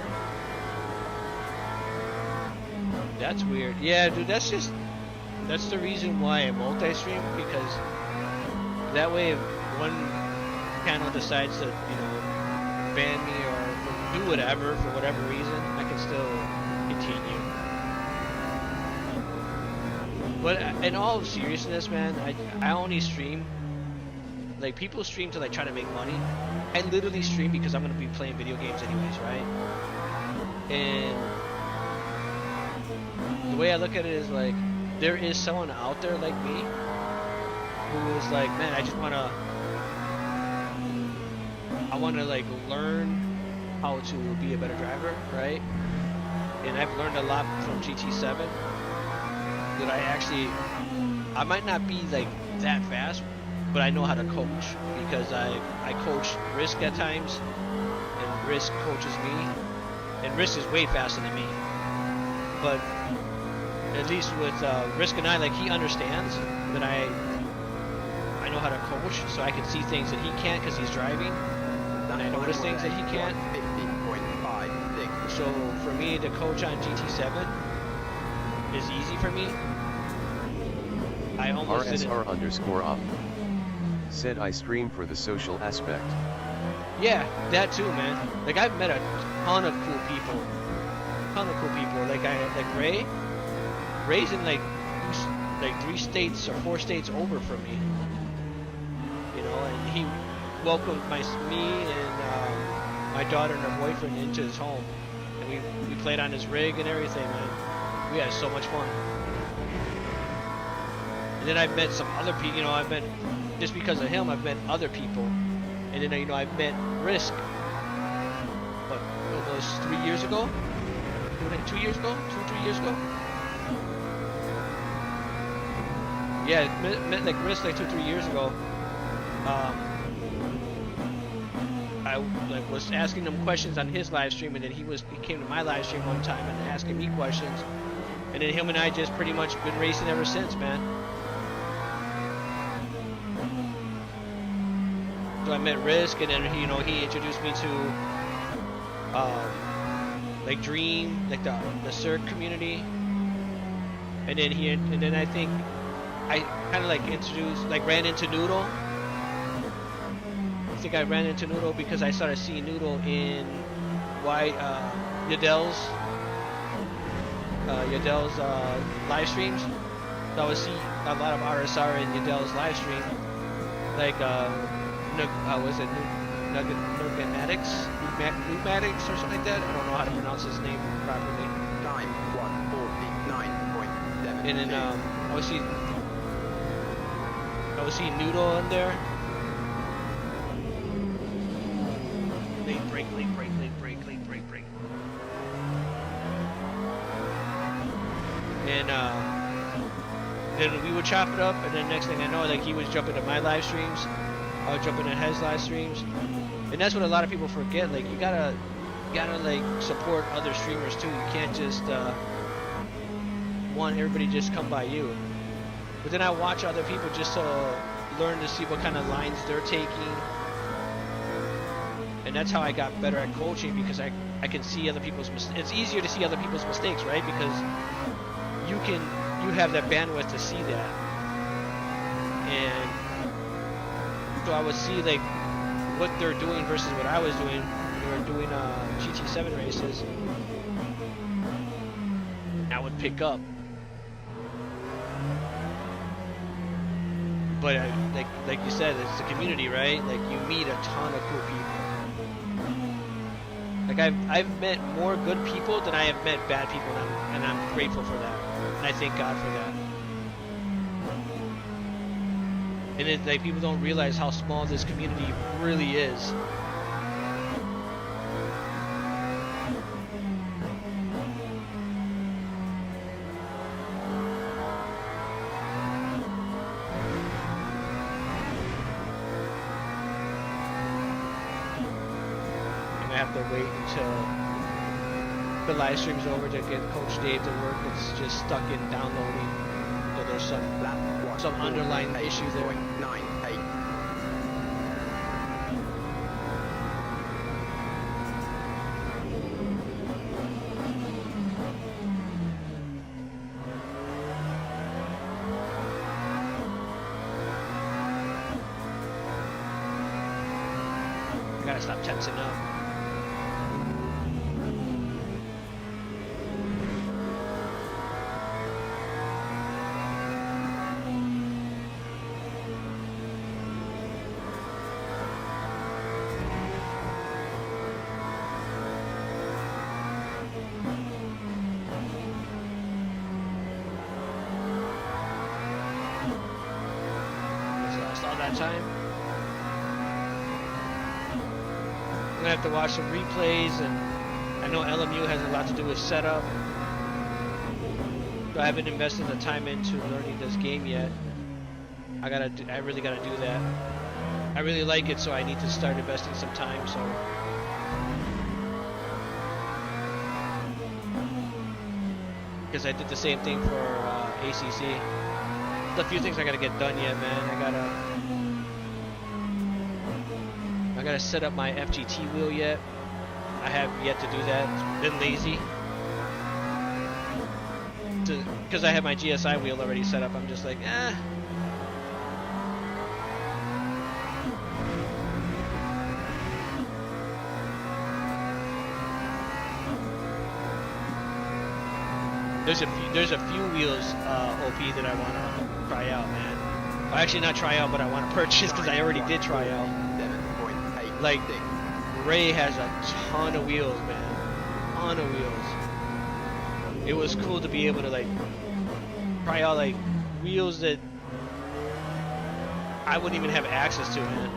That's weird. Yeah, dude, that's the reason why I multi-stream, because that way if channel decides to, you know, ban me or do whatever for whatever reason, I can still continue. But in all seriousness, man, I only stream. Like, people stream to like try to make money. I literally stream because I'm gonna be playing video games anyways, right? And the way I look at it is like, there is someone out there like me who is like, man, I wanna like learn how to be a better driver, right? And I've learned a lot from GT7 that I might not be like that fast, but I know how to coach because I coach Risk at times, and Risk coaches me, and Risk is way faster than me. But at least with Risk and I, like, he understands that I know how to coach, so I can see things that he can't because he's driving, and I notice things that he can't. 15.56. So for me to coach on GT7 is easy for me. I almost RSR_off. Said I stream for the social aspect. Yeah, that too, man. Like, I've met a ton of cool people. Like Ray's in like 3 states or 4 states over from me. You know, and he welcomed me and my daughter and her boyfriend into his home, and we played on his rig and everything, man. We had so much fun. And then I've met some other people. You know, I've met, just because of him, I've met other people, and then, you know, I've met Risk. What, almost 3 years ago? 2 years ago? 3 years ago? Yeah, met like Risk like 2-3 years ago. I like was asking him questions on his live stream, and then he came to my live stream one time and asking me questions, and then him and I just pretty much been racing ever since, man. So I met Risk, and then he introduced me to like Dream, like the Cirque community, and then I think I kind of like ran into Noodle. I think I ran into Noodle because I started seeing Noodle in Yadell's live streams. So I would see a lot of RSR in Yadell's live stream, like was it Nugamatics or something like that? I don't know how to pronounce his name properly. Time 1:49.7. And then I would see Noodle in there. Late break. And then we would chop it up, and then next thing I know, like, he was jumping to my live streams, I would jump into his live streams, and that's what a lot of people forget. Like, you gotta like support other streamers too. You can't just want everybody just come by you. But then I watch other people just to learn to see what kind of lines they're taking. And that's how I got better at coaching, because I can see other people's mistakes. It's easier to see other people's mistakes, right? Because you have that bandwidth to see that. And so I would see like what they're doing versus what I was doing when we were doing GT7 races. I would pick up. But like you said, it's the community, right? Like, you meet a ton of cool people. Like, I've met more good people than I have met bad people, and I'm grateful for that, and I thank God for that. And it's like, people don't realize how small this community really is. I have to wait until the live stream's over to get Coach Dave to work. It's just stuck in downloading. So there's some underlying issue there. 98. gotta stop tensing up. Lost all that time. I'm gonna have to watch some replays, and I know LMU has a lot to do with setup. So I haven't invested the time into learning this game yet. I really gotta do that. I really like it, so I need to start investing some time. So because I did the same thing for ACC. There's a few things I gotta get done yet, man. I gotta set up my FGT wheel yet. I have yet to do that. It's been lazy. Because I have my GSI wheel already set up, I'm just like, eh. There's a few wheels, OP, that I want to try out, man. Well, actually, not try out, but I want to purchase because I already did try out. 7.86. Like, Ray has a ton of wheels, man. Ton of wheels. It was cool to be able to like try out like wheels that I wouldn't even have access to, man.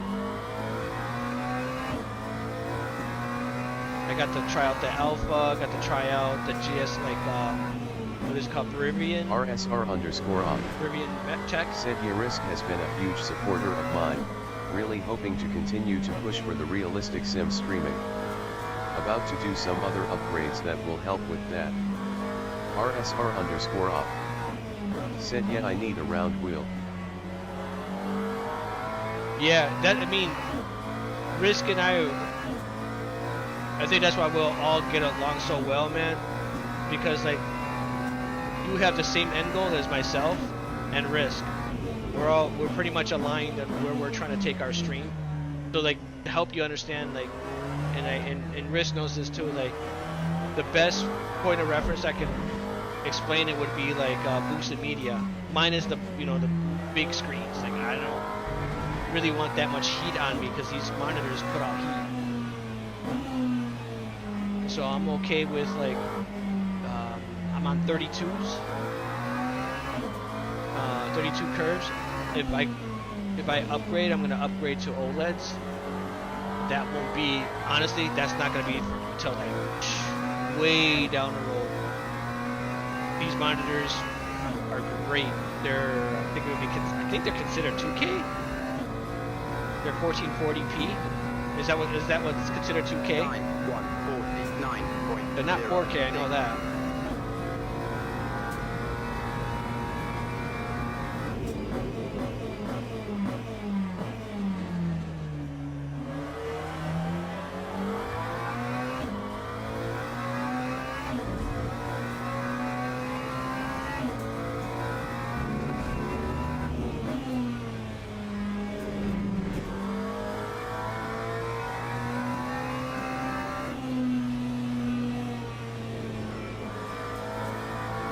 I got to try out the Alpha, got to try out the GS, what is it called, Rivian? RSR_op. Rivian Tech. Said Yarisk has been a huge supporter of mine, really hoping to continue to push for the realistic sim streaming. About to do some other upgrades that will help with that. RSR_op. Said yeah, I need a round wheel. Yeah, I mean, Risk and I think that's why we'll all get along so well, man. Because like, you have the same end goal as myself and Risk. We're pretty much aligned on where we're trying to take our stream. So like, to help you understand, like, and Risk knows this too, like, the best point of reference I can explain it would be like boosted media, minus the the big screens. Like, I don't really want that much heat on me because these monitors put out heat. So I'm okay with like I'm on 32s, 32 curves. If I upgrade, I'm gonna upgrade to OLEDs. That won't be, honestly, that's not gonna be until like way down the road. These monitors are great. I think they're considered 2K. They're 1440p. Is that what's considered 2K? 149. They're not 4K. I know that.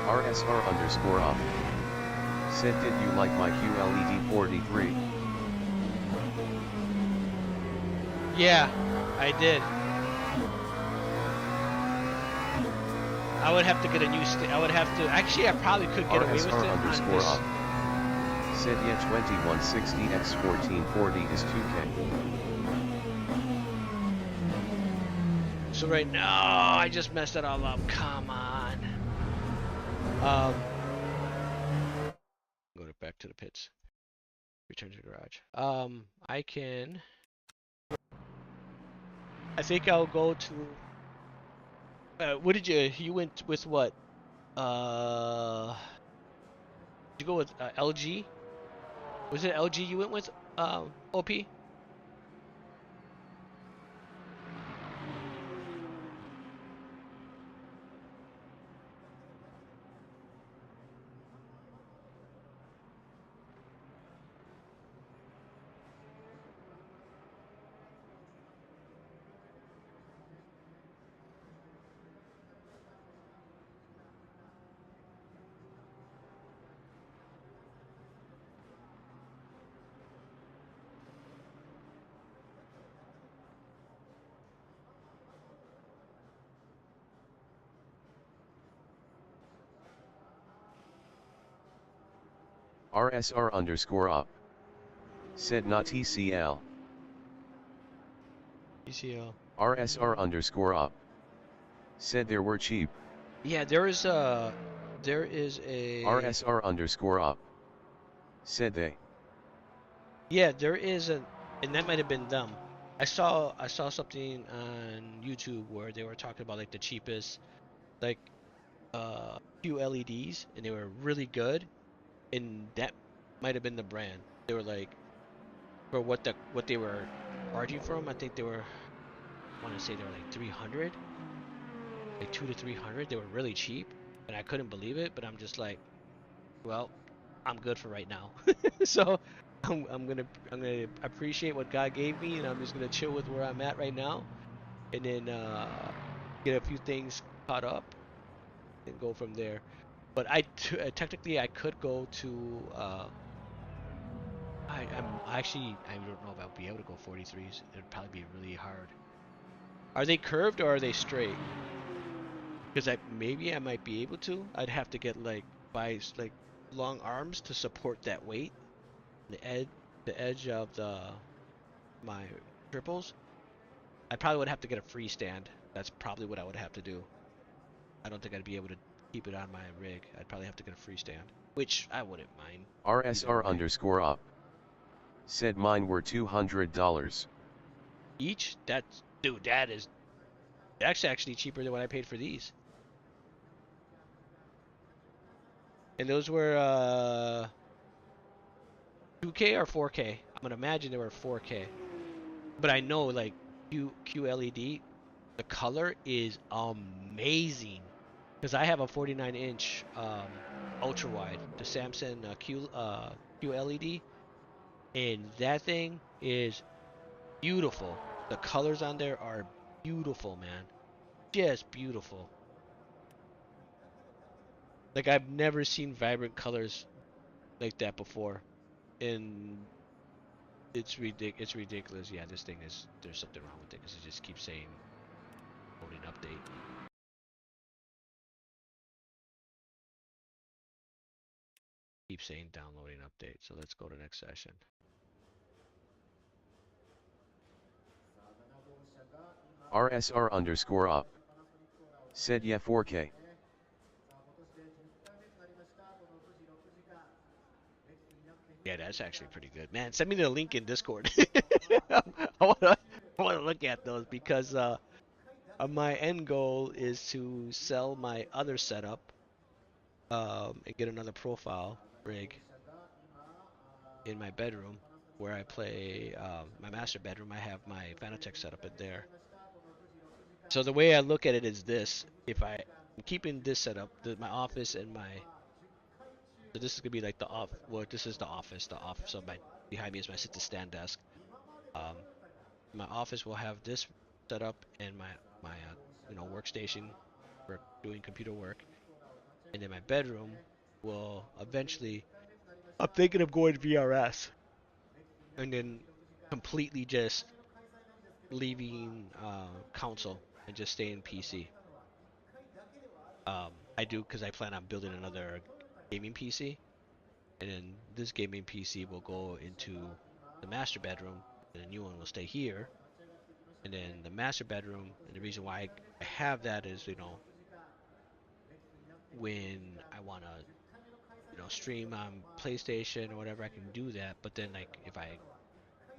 RSR_op. Said did you like my QLED 43? Yeah, I did. I would have to get a new I would have to, actually I probably could get away with it on this. RSR_op. Said yeah, 2160x1440 is 2K. So right now, I just messed it all up. Come on. Go back to the pits. Return to the garage. I think I'll go to. What did you went with what? Did you go with LG? Was it LG you went with? OP? RSR underscore up. Said not TCL. TCL. RSR underscore up. Said there were cheap. Yeah, there is a RSR underscore up. Said they. yeah, there is a, and that might have been them. I saw something on YouTube where they were talking about like the cheapest like QLEDs, and they were really good, and that might have been the brand. They were like for what they were charging for them. I think they were, I want to say they were like 300, like 2 to 300. They were really cheap, and I couldn't believe it. But I'm just like, well, I'm good for right now. So I'm gonna appreciate what God gave me, and I'm just gonna chill with where I'm at right now, and then get a few things caught up and go from there. But technically I could go to I don't know if I'll be able to go 43s. It'd probably be really hard. Are they curved or are they straight? Because I might be able to. I'd have to get like like long arms to support that weight. The edge of my triples. I probably would have to get a freestand. That's probably what I would have to do. I don't think I'd be able to keep it on my rig. I'd probably have to get a freestand, which I wouldn't mind. RSR underscore up. Said mine were $200. Each? Dude, that's actually cheaper than what I paid for these. And those were 2K or 4K? I'm gonna imagine they were 4K. But I know like QLED, the color is amazing. Because I have a 49-inch ultra wide, the Samsung QLED, and that thing is beautiful. The colors on there are beautiful, man. Just beautiful. Like I've never seen vibrant colors like that before, and it's ridiculous. Yeah, this thing there's something wrong with it because it just keeps saying loading update. Keeps saying downloading update. So let's go to next session. RSR underscore up. Said yeah 4K. Yeah, that's actually pretty good. Man, send me the link in Discord. I wanna look at those because my end goal is to sell my other setup and get another profile rig in my bedroom where I play my master bedroom. I have my Fanatec setup in there. So the way I look at it is this: if I'm keeping this setup, my office and so this is gonna be like the off. Well, this is the office. The office. So behind me is my sit-to-stand desk. Um, my office will have this set up and my workstation for doing computer work, and then my bedroom will eventually. I'm thinking of going to VRS, and then completely just leaving console and just staying PC. I do because I plan on building another gaming PC, and then this gaming PC will go into the master bedroom, and the new one will stay here. And then the master bedroom, and the reason why I have that is, when I want to, stream on PlayStation or whatever, I can do that. But then, like, if I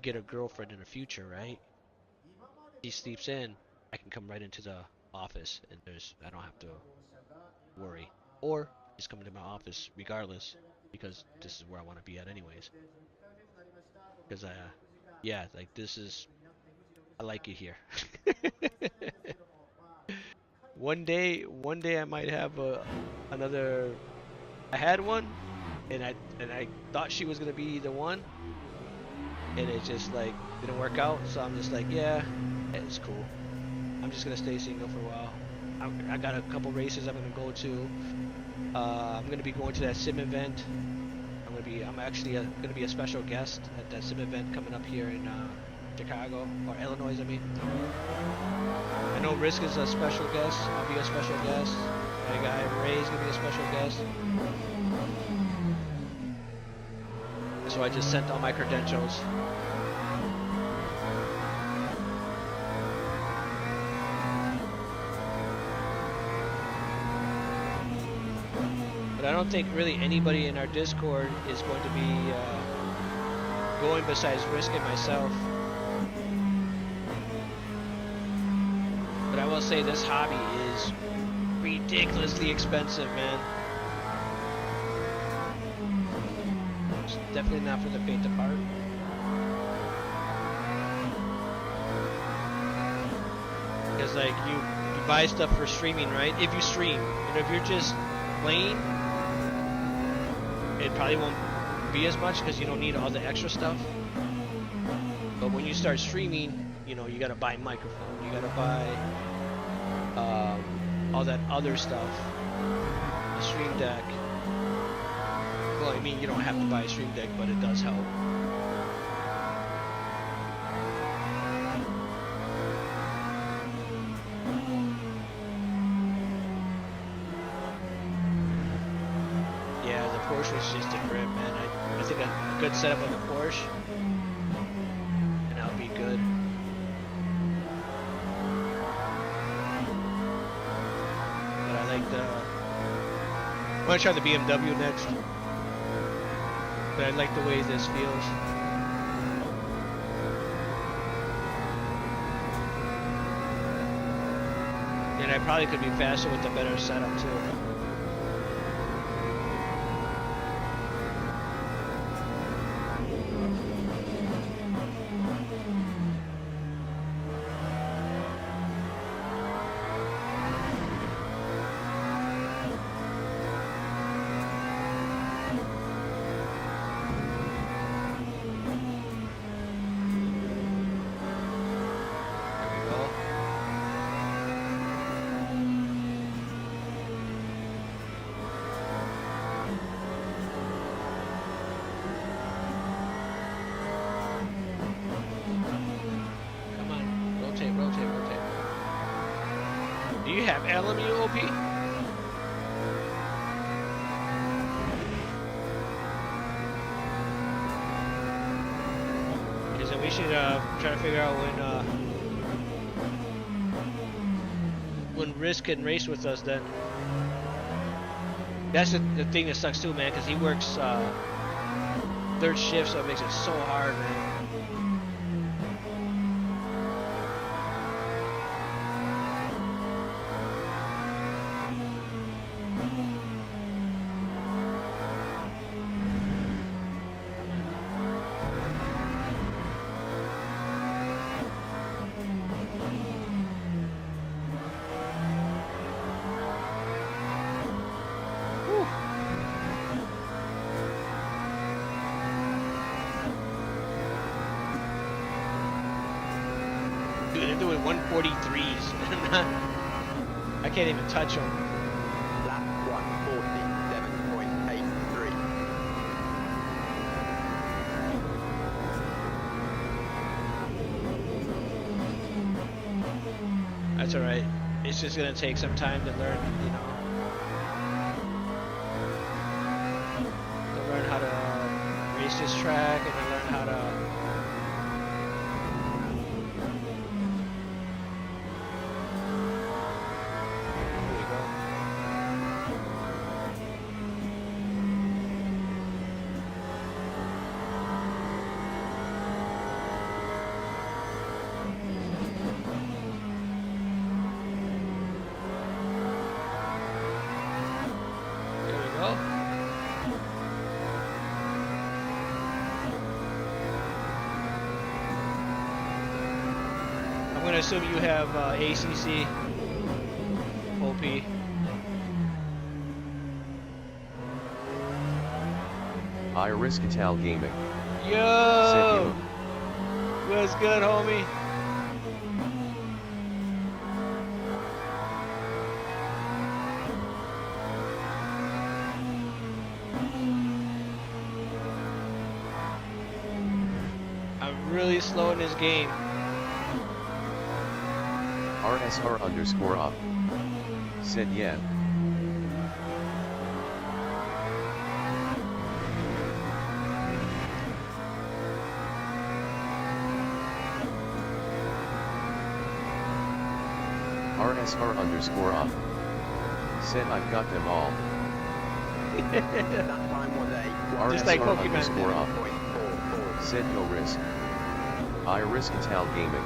get a girlfriend in the future, right? She sleeps in, I can come right into the office, and I don't have to worry. Or just come into my office regardless, because this is where I want to be at anyways. Because yeah, like I like it here. One day I might have another. I had one, and I thought she was gonna be the one, and it just like didn't work out. So I'm just like, yeah, it's cool. I'm just gonna stay single for a while. I got a couple races I'm gonna go to. I'm gonna be going to that sim event. I'm actually gonna be a special guest at that sim event coming up here in Chicago, or Illinois, I mean. I know Risk is a special guest. I'll be a special guest. My guy Ray's gonna be a special guest. so I just sent all my credentials. But I don't think really anybody in our Discord is going to be going besides Risk and myself. But I will say this hobby is ridiculously expensive, man. It's definitely not for the faint of heart. Because like you buy stuff for streaming, right? If you stream, if you're just playing, it probably won't be as much because you don't need all the extra stuff. But when you start streaming, you gotta buy a microphone, you gotta buy all that other stuff, the stream deck. Well, I mean, you don't have to buy a stream deck, but it does help. Yeah, the Porsche was just a grip, man. I think a good setup on the Porsche, and I'll be good. But I like I want to try the BMW next. But I like the way this feels. And I probably could be faster with a better setup too. Do you have LMU OP? Because then we should try to figure out when Risk can race with us. Then that's the thing that sucks too, man. Because he works third shift, so it makes it so hard, man. Dude, they're doing 143s. I can't even touch them. Lap 147.83. That's alright. It's just gonna take some time to learn, to learn how to race this track and to learn how to I'm gonna assume you have ACC OP. Iriscatal Gaming. Yo! What's good, homie? I'm really slow in this game. RSR_up. Said yeah. RSR_off. Said I've got them all. That time was a Just like Pokemon. RSR_off. 1.44. Said yo risk. I risk Ital Gaming.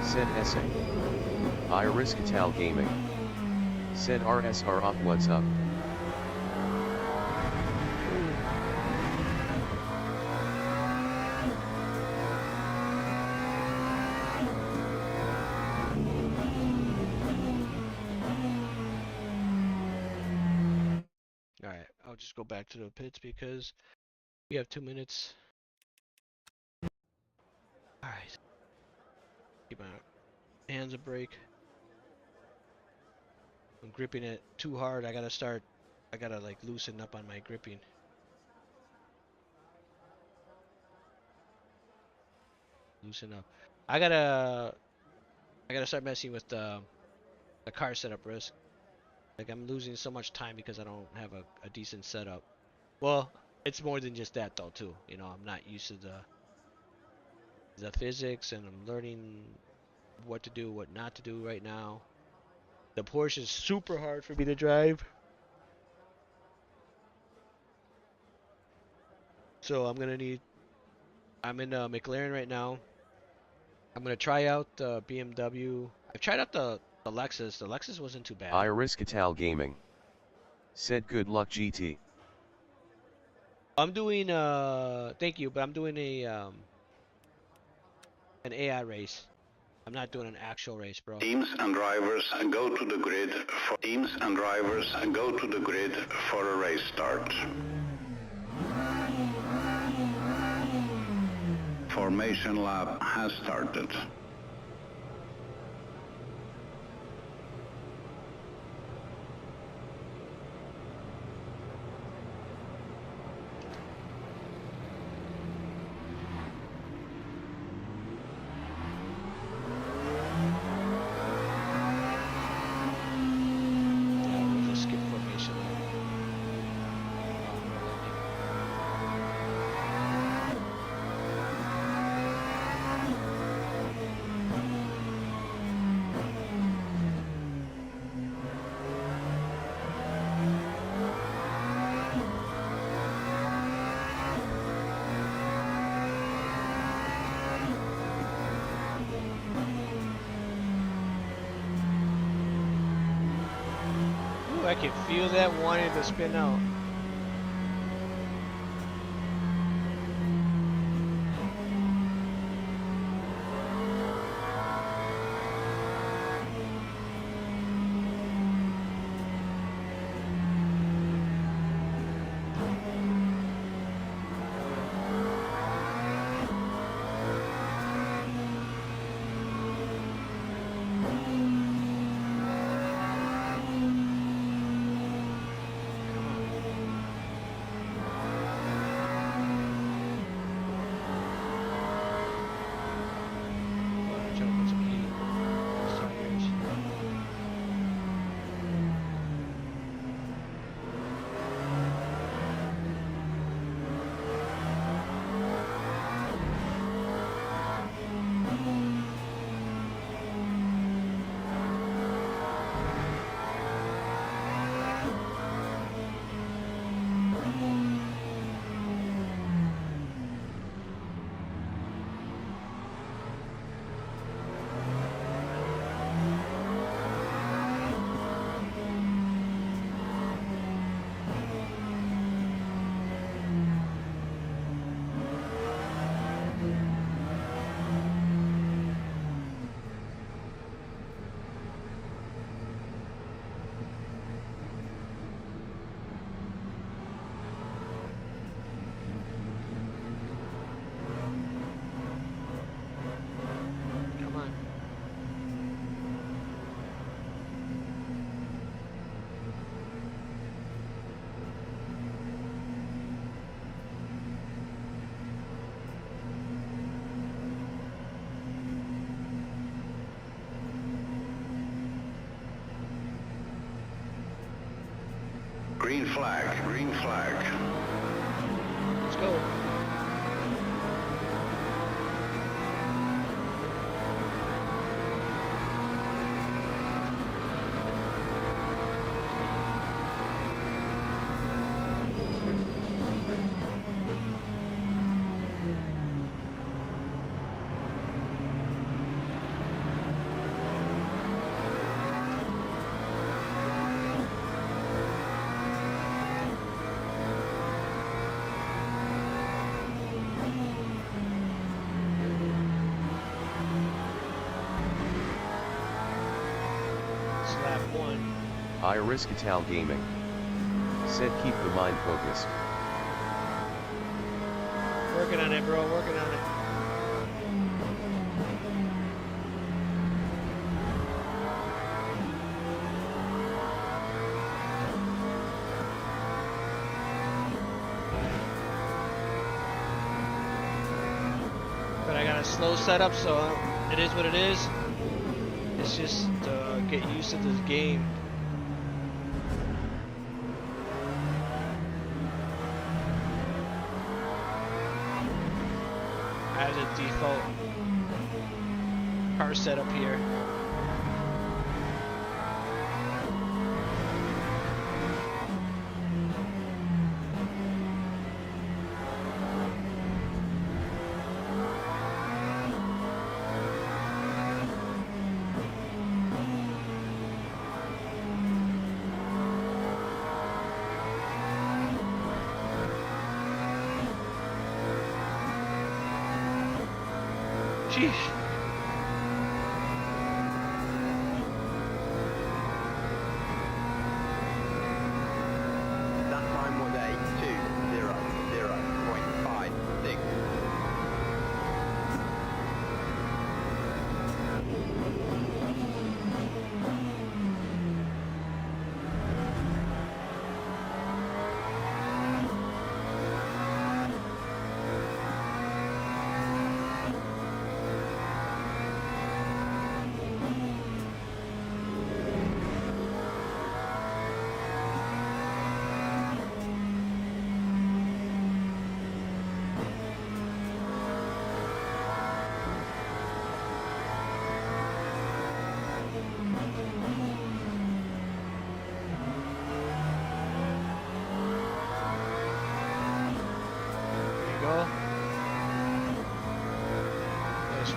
Said SA. I risk Ital Gaming. Said RSR off what's up. Alright, I'll just go back to the pits because we have 2 minutes. Alright. Keep my hands a break. I'm gripping it too hard. I gotta like loosen up on my gripping. Loosen up. I gotta start messing with the car setup risk. Like I'm losing so much time because I don't have a decent setup. Well, it's more than just that though too. You know, I'm not used to the physics and I'm learning what to do, what not to do right now. The Porsche is super hard for me to drive. So I'm in McLaren right now. I'm gonna try out the BMW. I've tried out the Lexus. The Lexus wasn't too bad. I risk Ital Gaming. Said good luck GT. I'm doing thank you, but I'm doing an AI race. I'm not doing an actual race, bro. Teams and drivers go to the grid for a race start. Formation lap has started. Yeah, we'll just skip formation. Ooh, I can feel that wanting to spin out. Trying to put some heat in these tires. Come on. Green flag, green flag. Let's go. Iriscatal Gaming said keep the mind focused. Working on it, bro. Working on it. But I got a slow setup, so it is what it is. It's just get used to this game. I have the default car setup here. Sheesh. That time was a 2:00.56.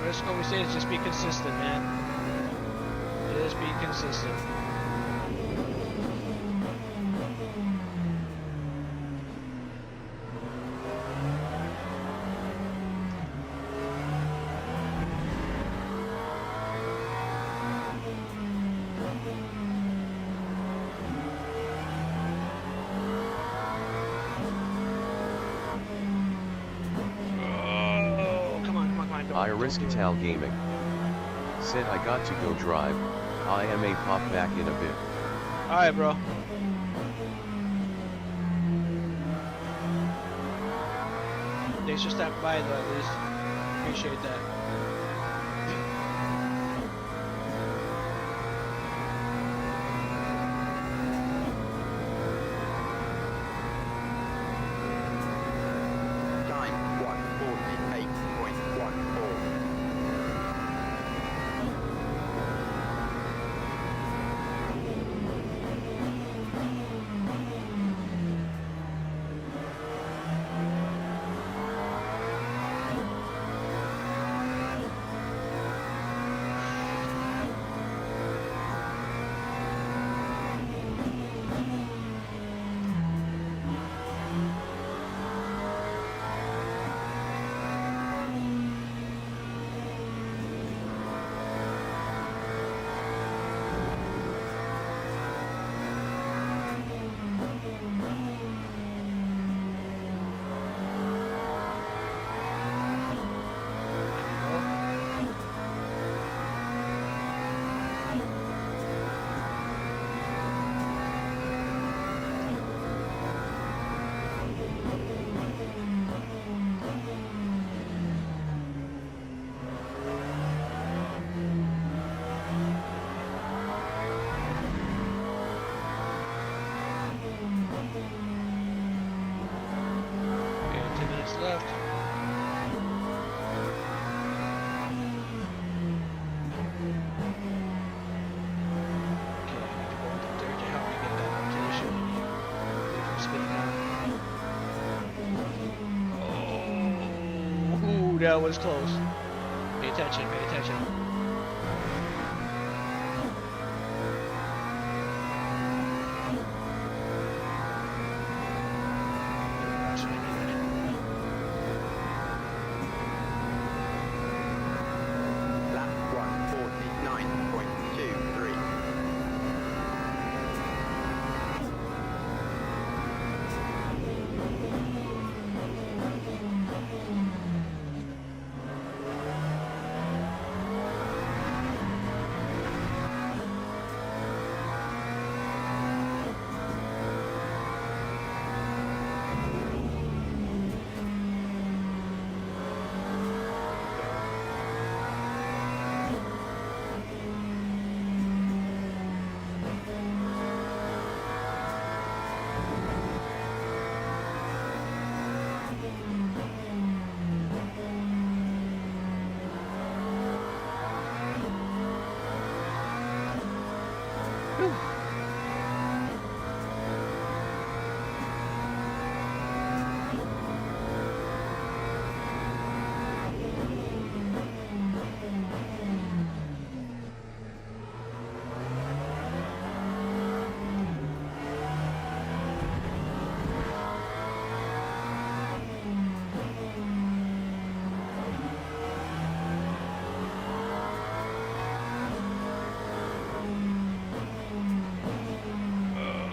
Risk always say is just be consistent, man. Just be consistent. Iriscatal Gaming said I got to go drive. I may pop back in a bit. Alright, bro. Thanks for stopping by, though, at least. Appreciate that. Time 1:48.14. Left. Okay, I need to go up there to help me get that rotation. Leave him spinning out. Oh, ooh, that was close. Pay attention, pay attention. That's what I needed. Lap 1:49.23.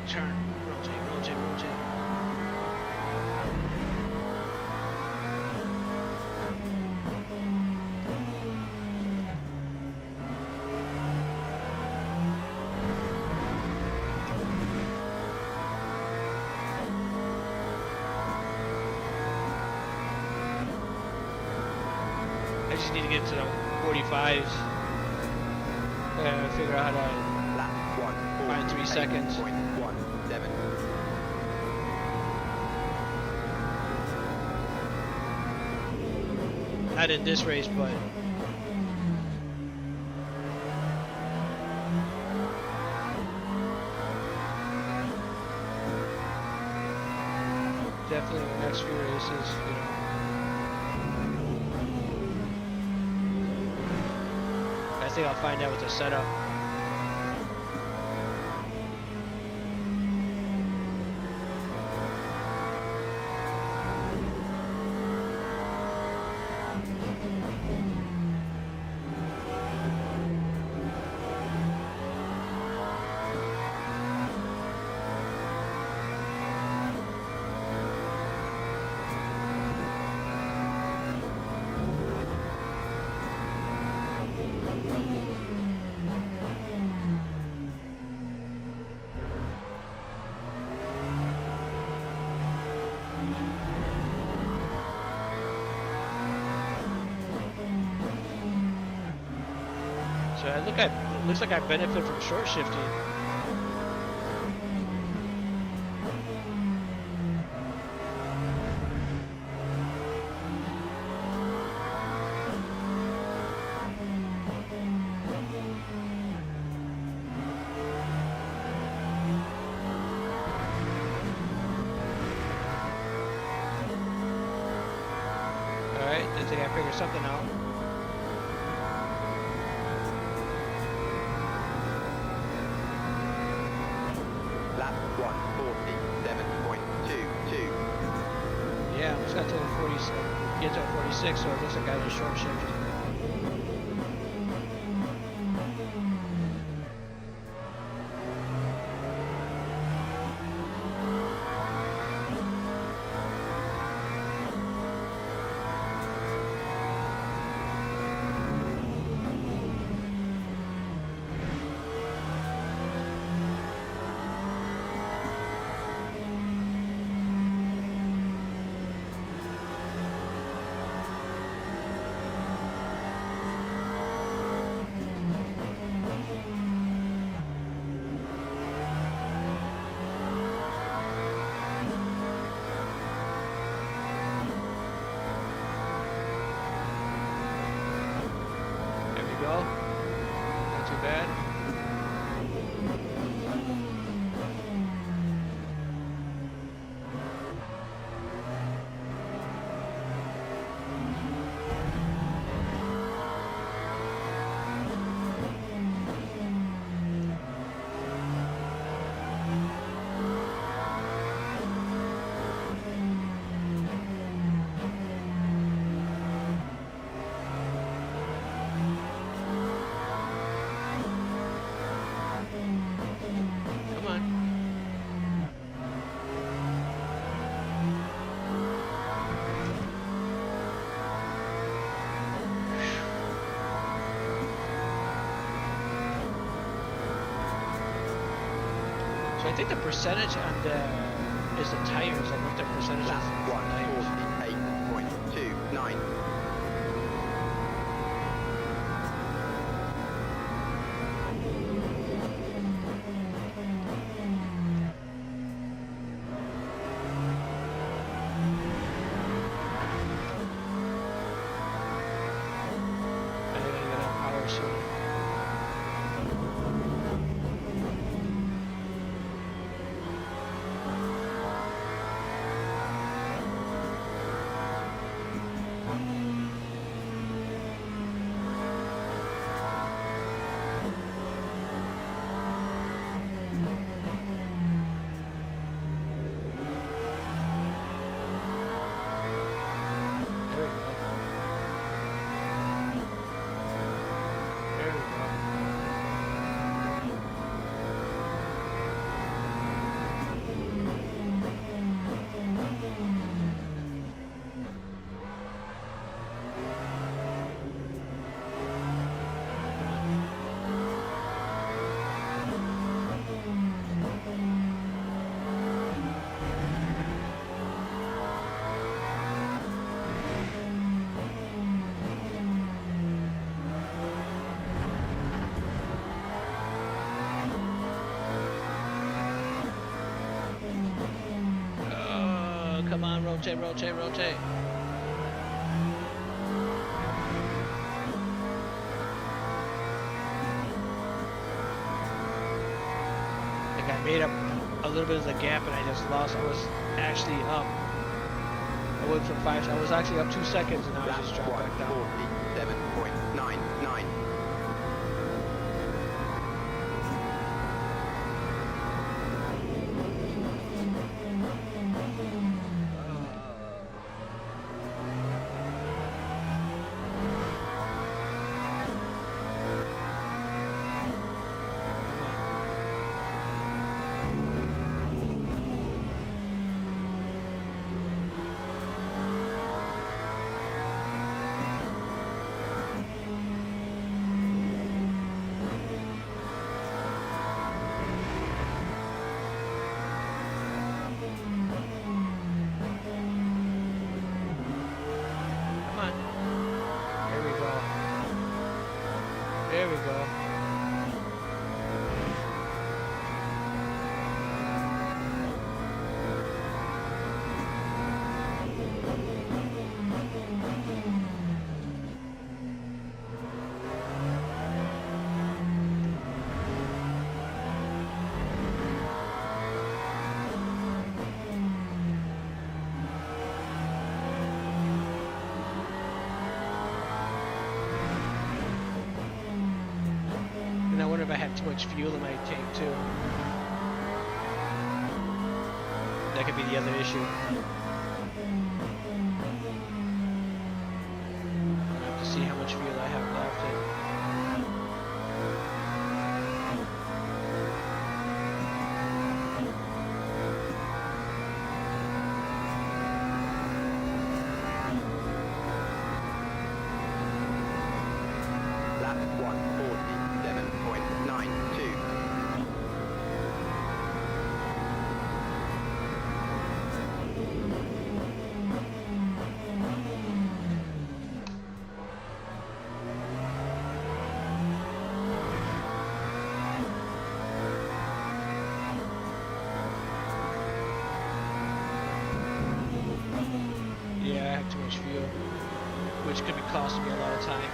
turn, rotate, rotate, rotate. I just need to get to the 45s. Figure out how to Lap 1. find 3 seconds. 8.17. Not in this race, but definitely in the next few races, you know. I think I'll find out with the setup. So it looks like I benefit from short shifting. Alright, I think I figured something out. Lap 1:47.22. Yeah, I almost got to the 46, get to a 46, so it looks like I had a short shift. Go. Not too bad. Come on. So I think the percentage on the is the tires. I looked at percentage Lap on the tires. 1:48.29. I think I'm gonna power soon. Come on, rotate, rotate, rotate. Like I made up a little bit of the gap and I just lost. I was actually up. I went from 5. I was actually up 2 seconds and now I just dropped back down. 47.99. There we go. And I wonder if I had too much fuel in my tank too. That could be the other issue. I'll have to see how much fuel I have left. Lap 147.92. Yeah, I have too much fuel, which could be costing me a lot of time.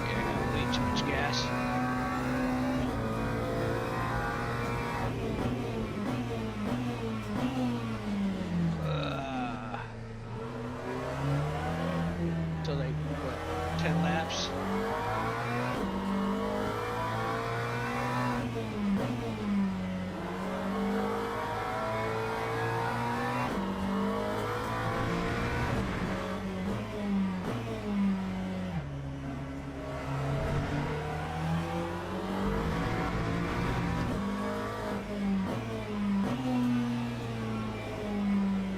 Yeah, I got way too much gas. So like, what, 10 laps?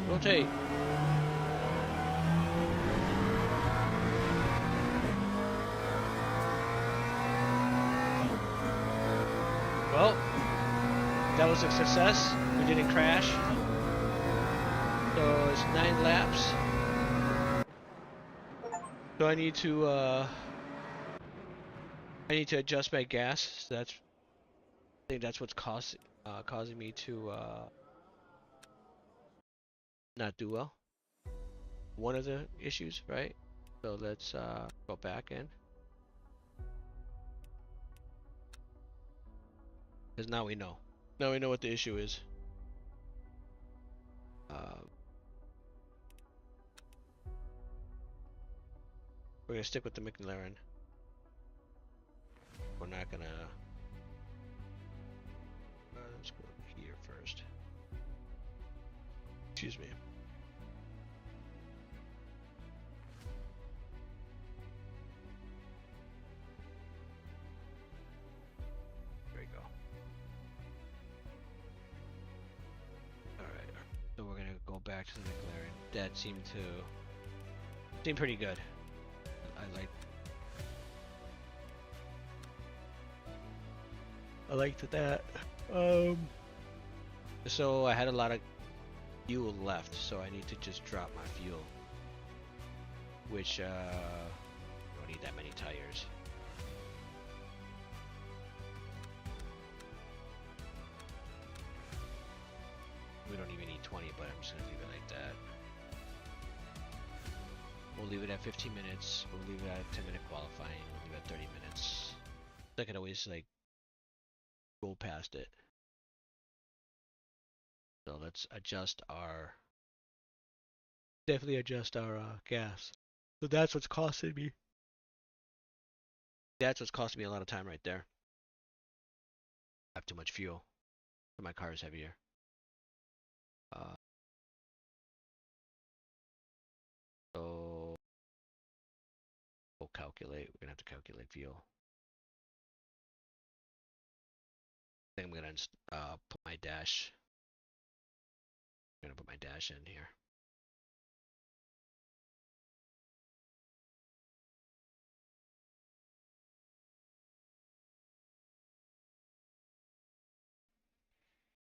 Rotate. Well, that was a success. We didn't crash. So it's 9 laps. So I need to adjust my gas. So that's, I think that's what's causing me to not do well. One of the issues, right? So let's go back in. Because now we know. Now we know what the issue is. We're gonna stick with the McLaren. We're not gonna. Let's go here first. Excuse me. There we go. Alright. So we're gonna go back to the McLaren. That seemed pretty good. I like. I liked that. So I had a lot of fuel left, so I need to just drop my fuel, which don't need that many tires. We don't even need 20, but I'm just gonna leave it like that. We'll leave it at 15 minutes. We'll leave it at 10-minute qualifying. We'll leave it at 30 minutes. I could always like go past it. So let's adjust our, definitely adjust our gas. So that's what's costing me. That's what's costing me a lot of time right there. I have too much fuel. So my car is heavier. So we'll calculate. We're gonna have to calculate fuel. I think I'm gonna put my dash. I'm gonna put my dash in here.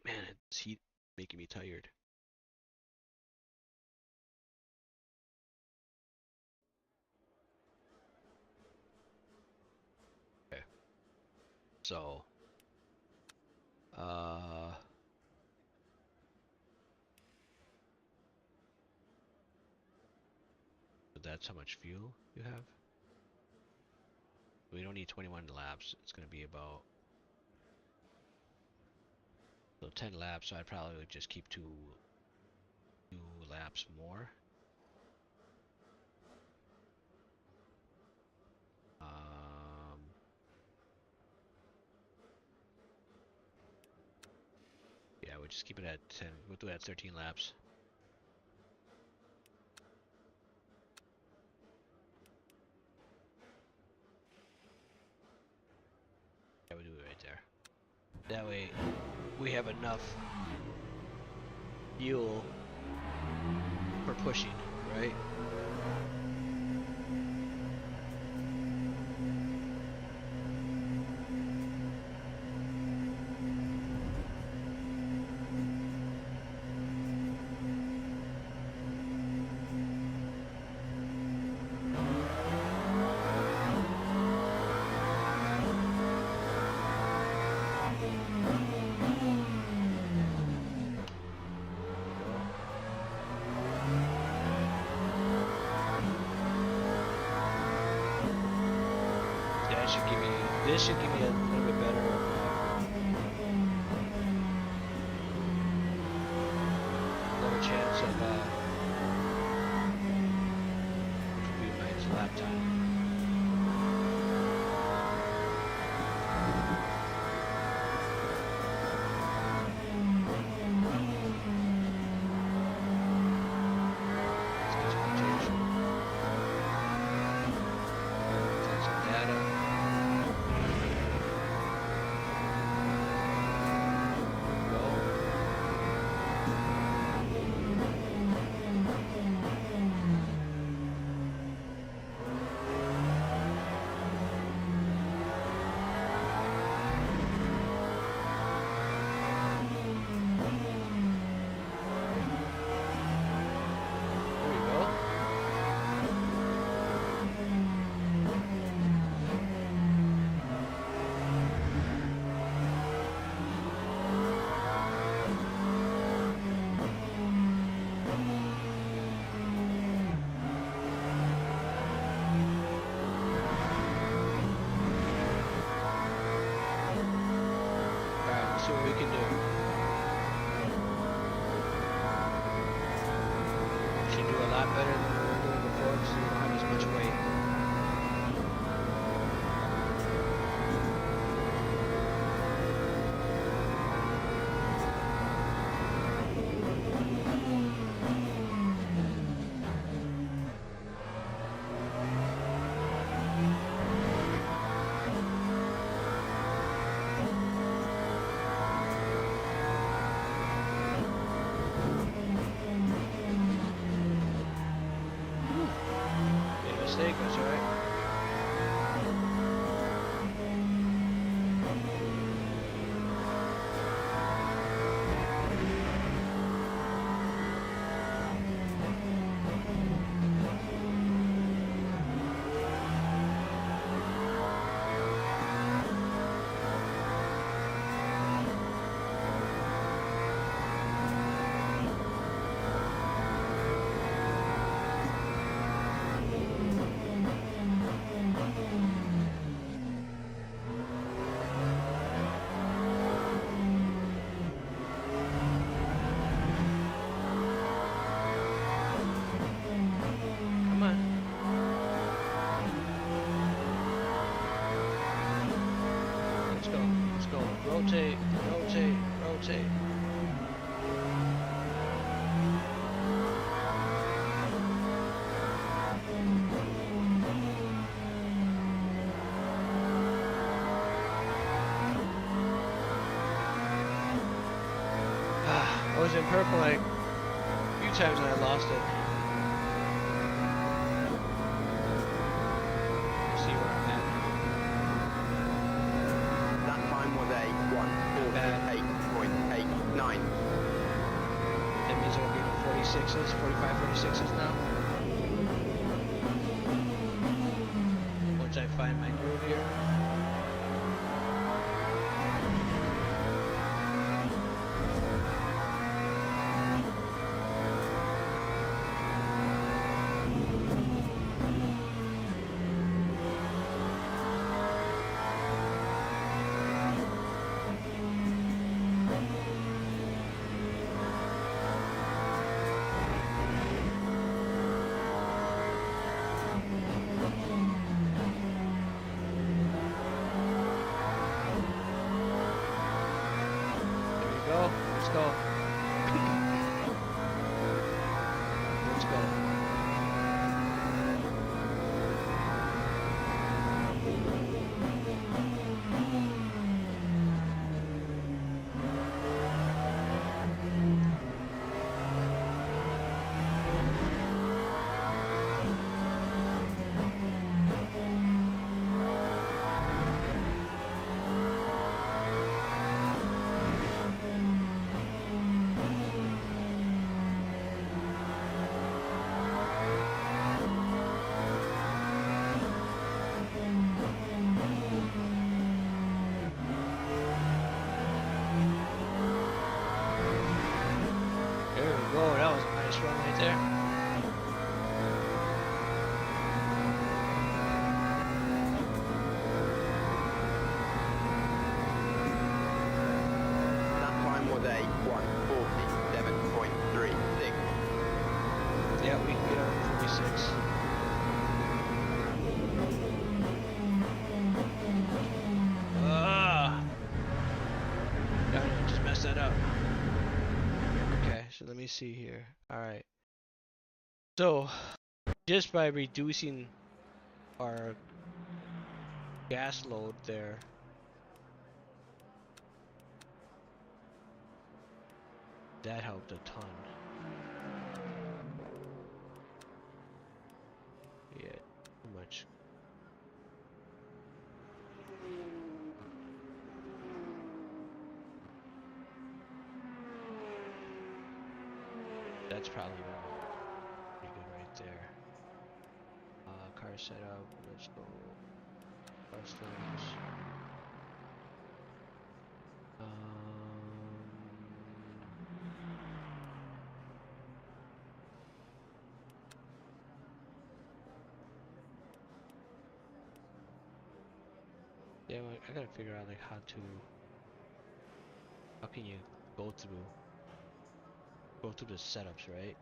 Man, it's heat making me tired. Okay. So, that's how much fuel you have. We don't need 21 laps. It's gonna be about, so 10 laps. So I probably would just keep two laps more. Yeah, we'll just keep it at 10. We'll do it at 13 laps. Yeah, we'll do it right there. That way, we have enough fuel for pushing, right? This should give me a little bit better chance of which will be my lap time. Let's get some rotation. Take some data. Rotate, rotate, rotate. I was in purple like a few times and I lost it. See where I'm at. That time was a 1:48.89. That means I'll be in 46s, 45, 46s now. Once I find my groove here. Let's go. Let's go. Whoa, that was a nice run right there. That time was a 1:47.36. Yeah, we can get on 46. Darn it, just messed that up. Okay, so let me see here. Alright. So, just by reducing our gas load there, that helped a ton. Yeah, too much. That's probably pretty good right there. Car setup, let's go customs. Yeah, I gotta figure out like how can you go through the setups, right?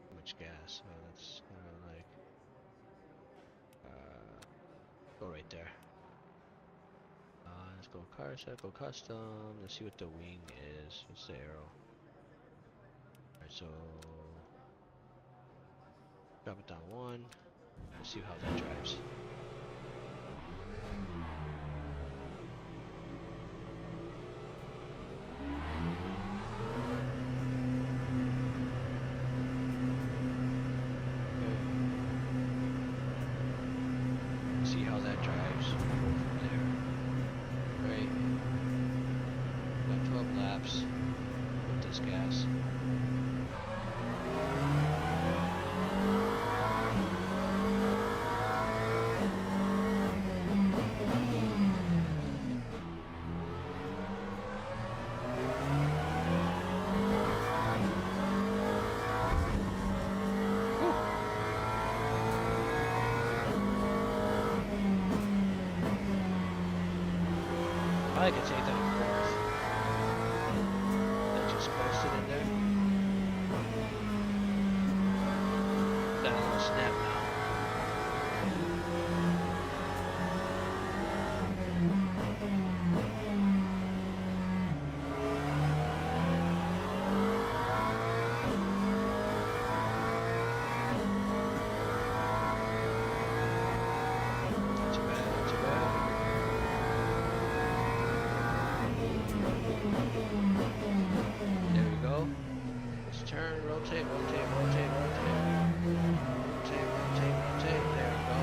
How much gas? Oh, that's kind of like go right there. Let's go car set, go custom. Let's see what the wing is. What's the arrow? Alright, so drop it down one. Let's see how that drives. See how that drives. From there. Right. Got 12 laps with this gas. I could take that fourth. That just posted in there. snap now. Not too bad, not too bad. There we go. Let's turn, rotate, rotate, rotate, rotate. Rotate, rotate, rotate. There we go.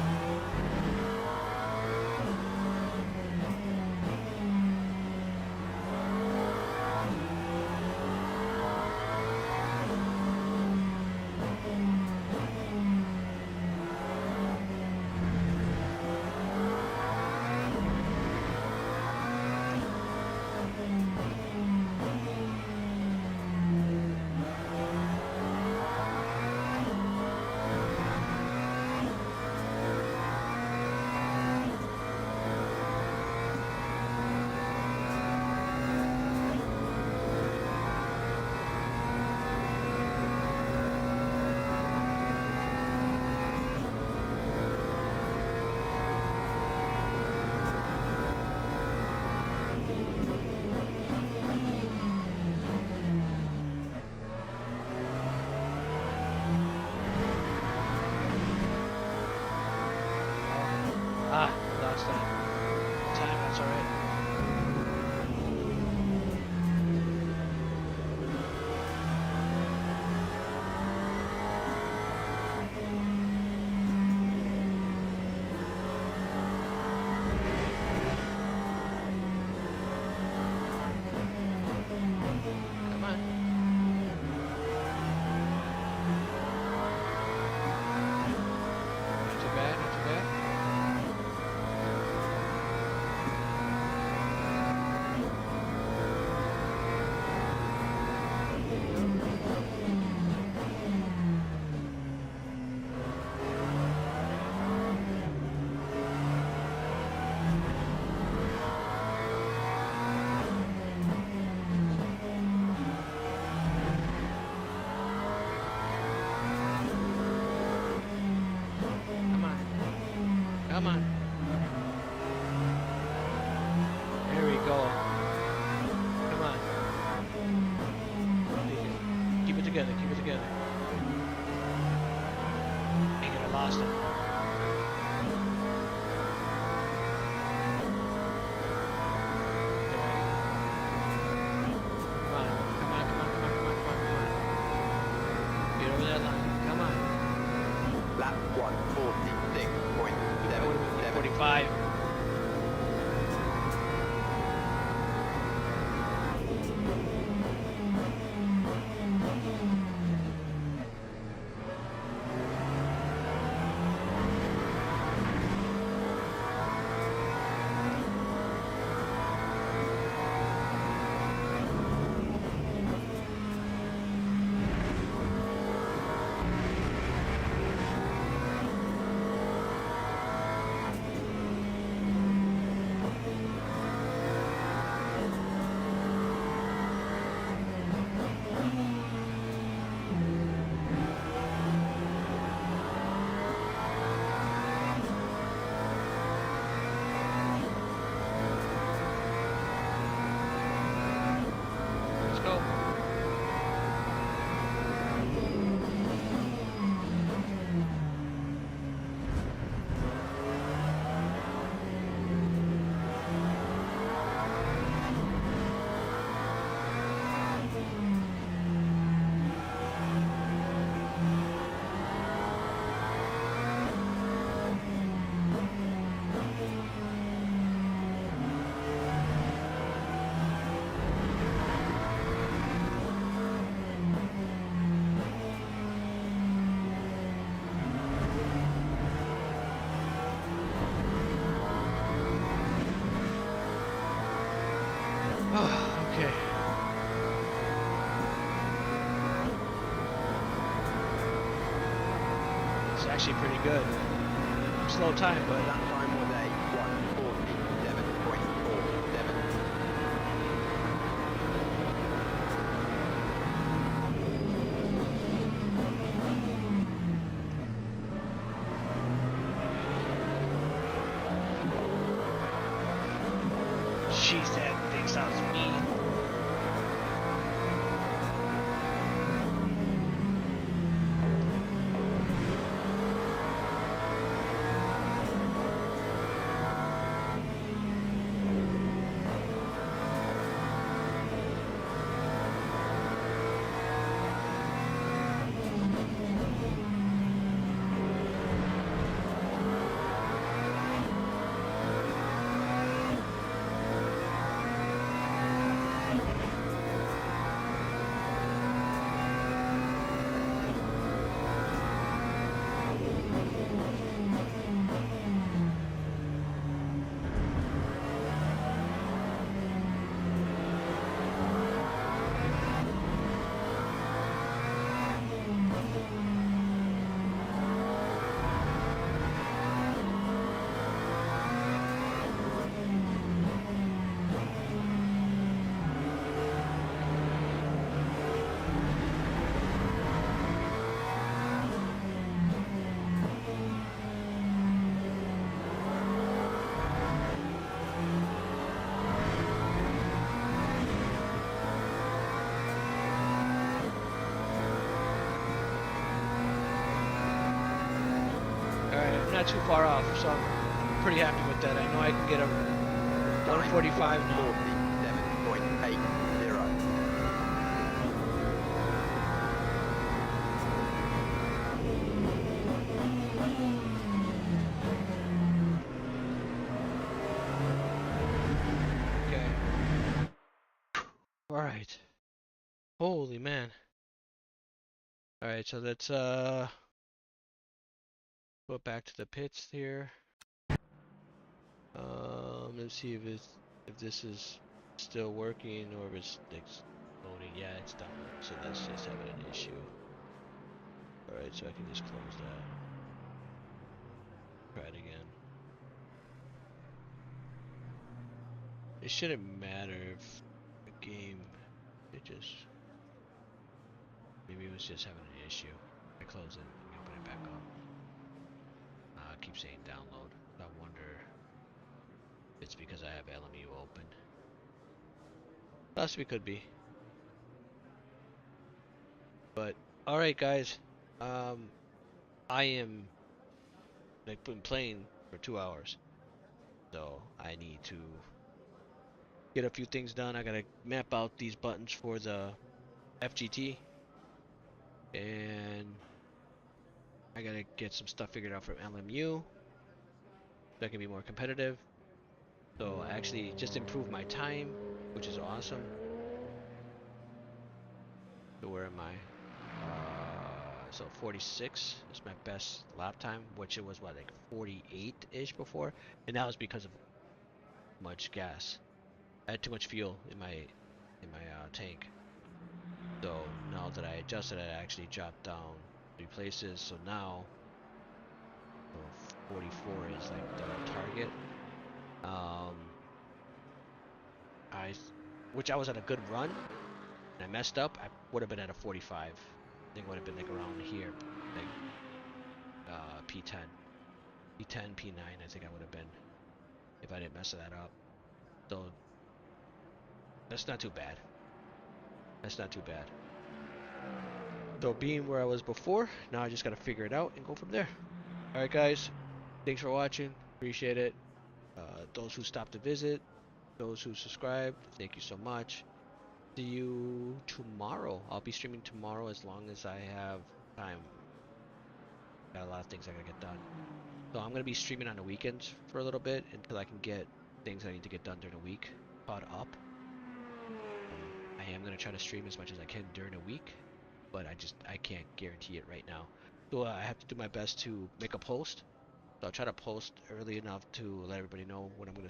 Ah, lost that time, that's alright. Come on. Not too bad, not too bad. Come on. Come on. There we go. Come on. Keep it together, keep it together. Dang it, I lost it. Come on, come on, come on, come on, come on, come on, come on. Get over that line. Come on. Lap 146.77. 45. Let's go. Okay. It's actually pretty good. Slow time, but That time was a 147.47. not too far off, so I'm pretty happy with that. I know I can get a 145 now. 47.80. Okay. All right. Holy man. All right, so let's go back to the pits here. Let's see if this is still working or if it's loading. Yeah, it's done. So that's just having an issue. All right, so I can just close that. Try it again. It shouldn't matter if the game, it just, maybe it was just having an issue. I close it, let me open it back up. I keep saying download. I wonder if it's because I have LMU open. Possibly could be. But, alright guys, I am, like, been playing for 2 hours. So, I need to get a few things done. I gotta map out these buttons for the FGT. And I gotta get some stuff figured out from LMU so I can be more competitive. So I actually just improved my time, which is awesome. So where am I? So 46 is my best lap time, which it was what, like 48-ish before, and that was because of much gas. I had too much fuel in my tank. So now that I adjusted, I actually dropped down 3 places. So now, so 44 is like the target. Which I was on a good run, and I messed up. I would have been at a 45. I think it would have been like around here, like P10, P9. I think I would have been if I didn't mess that up. So that's not too bad. That's not too bad. So being where I was before, now I just gotta figure it out and go from there. All right, guys. Thanks for watching. Appreciate it. Those who stopped to visit, those who subscribed, thank you so much. See you tomorrow. I'll be streaming tomorrow as long as I have time. Got a lot of things I gotta get done. So I'm gonna be streaming on the weekends for a little bit until I can get things I need to get done during the week caught up. I am gonna try to stream as much as I can during the week, but I can't guarantee it right now. So I have to do my best to make a post. So I'll try to post early enough to let everybody know when I'm gonna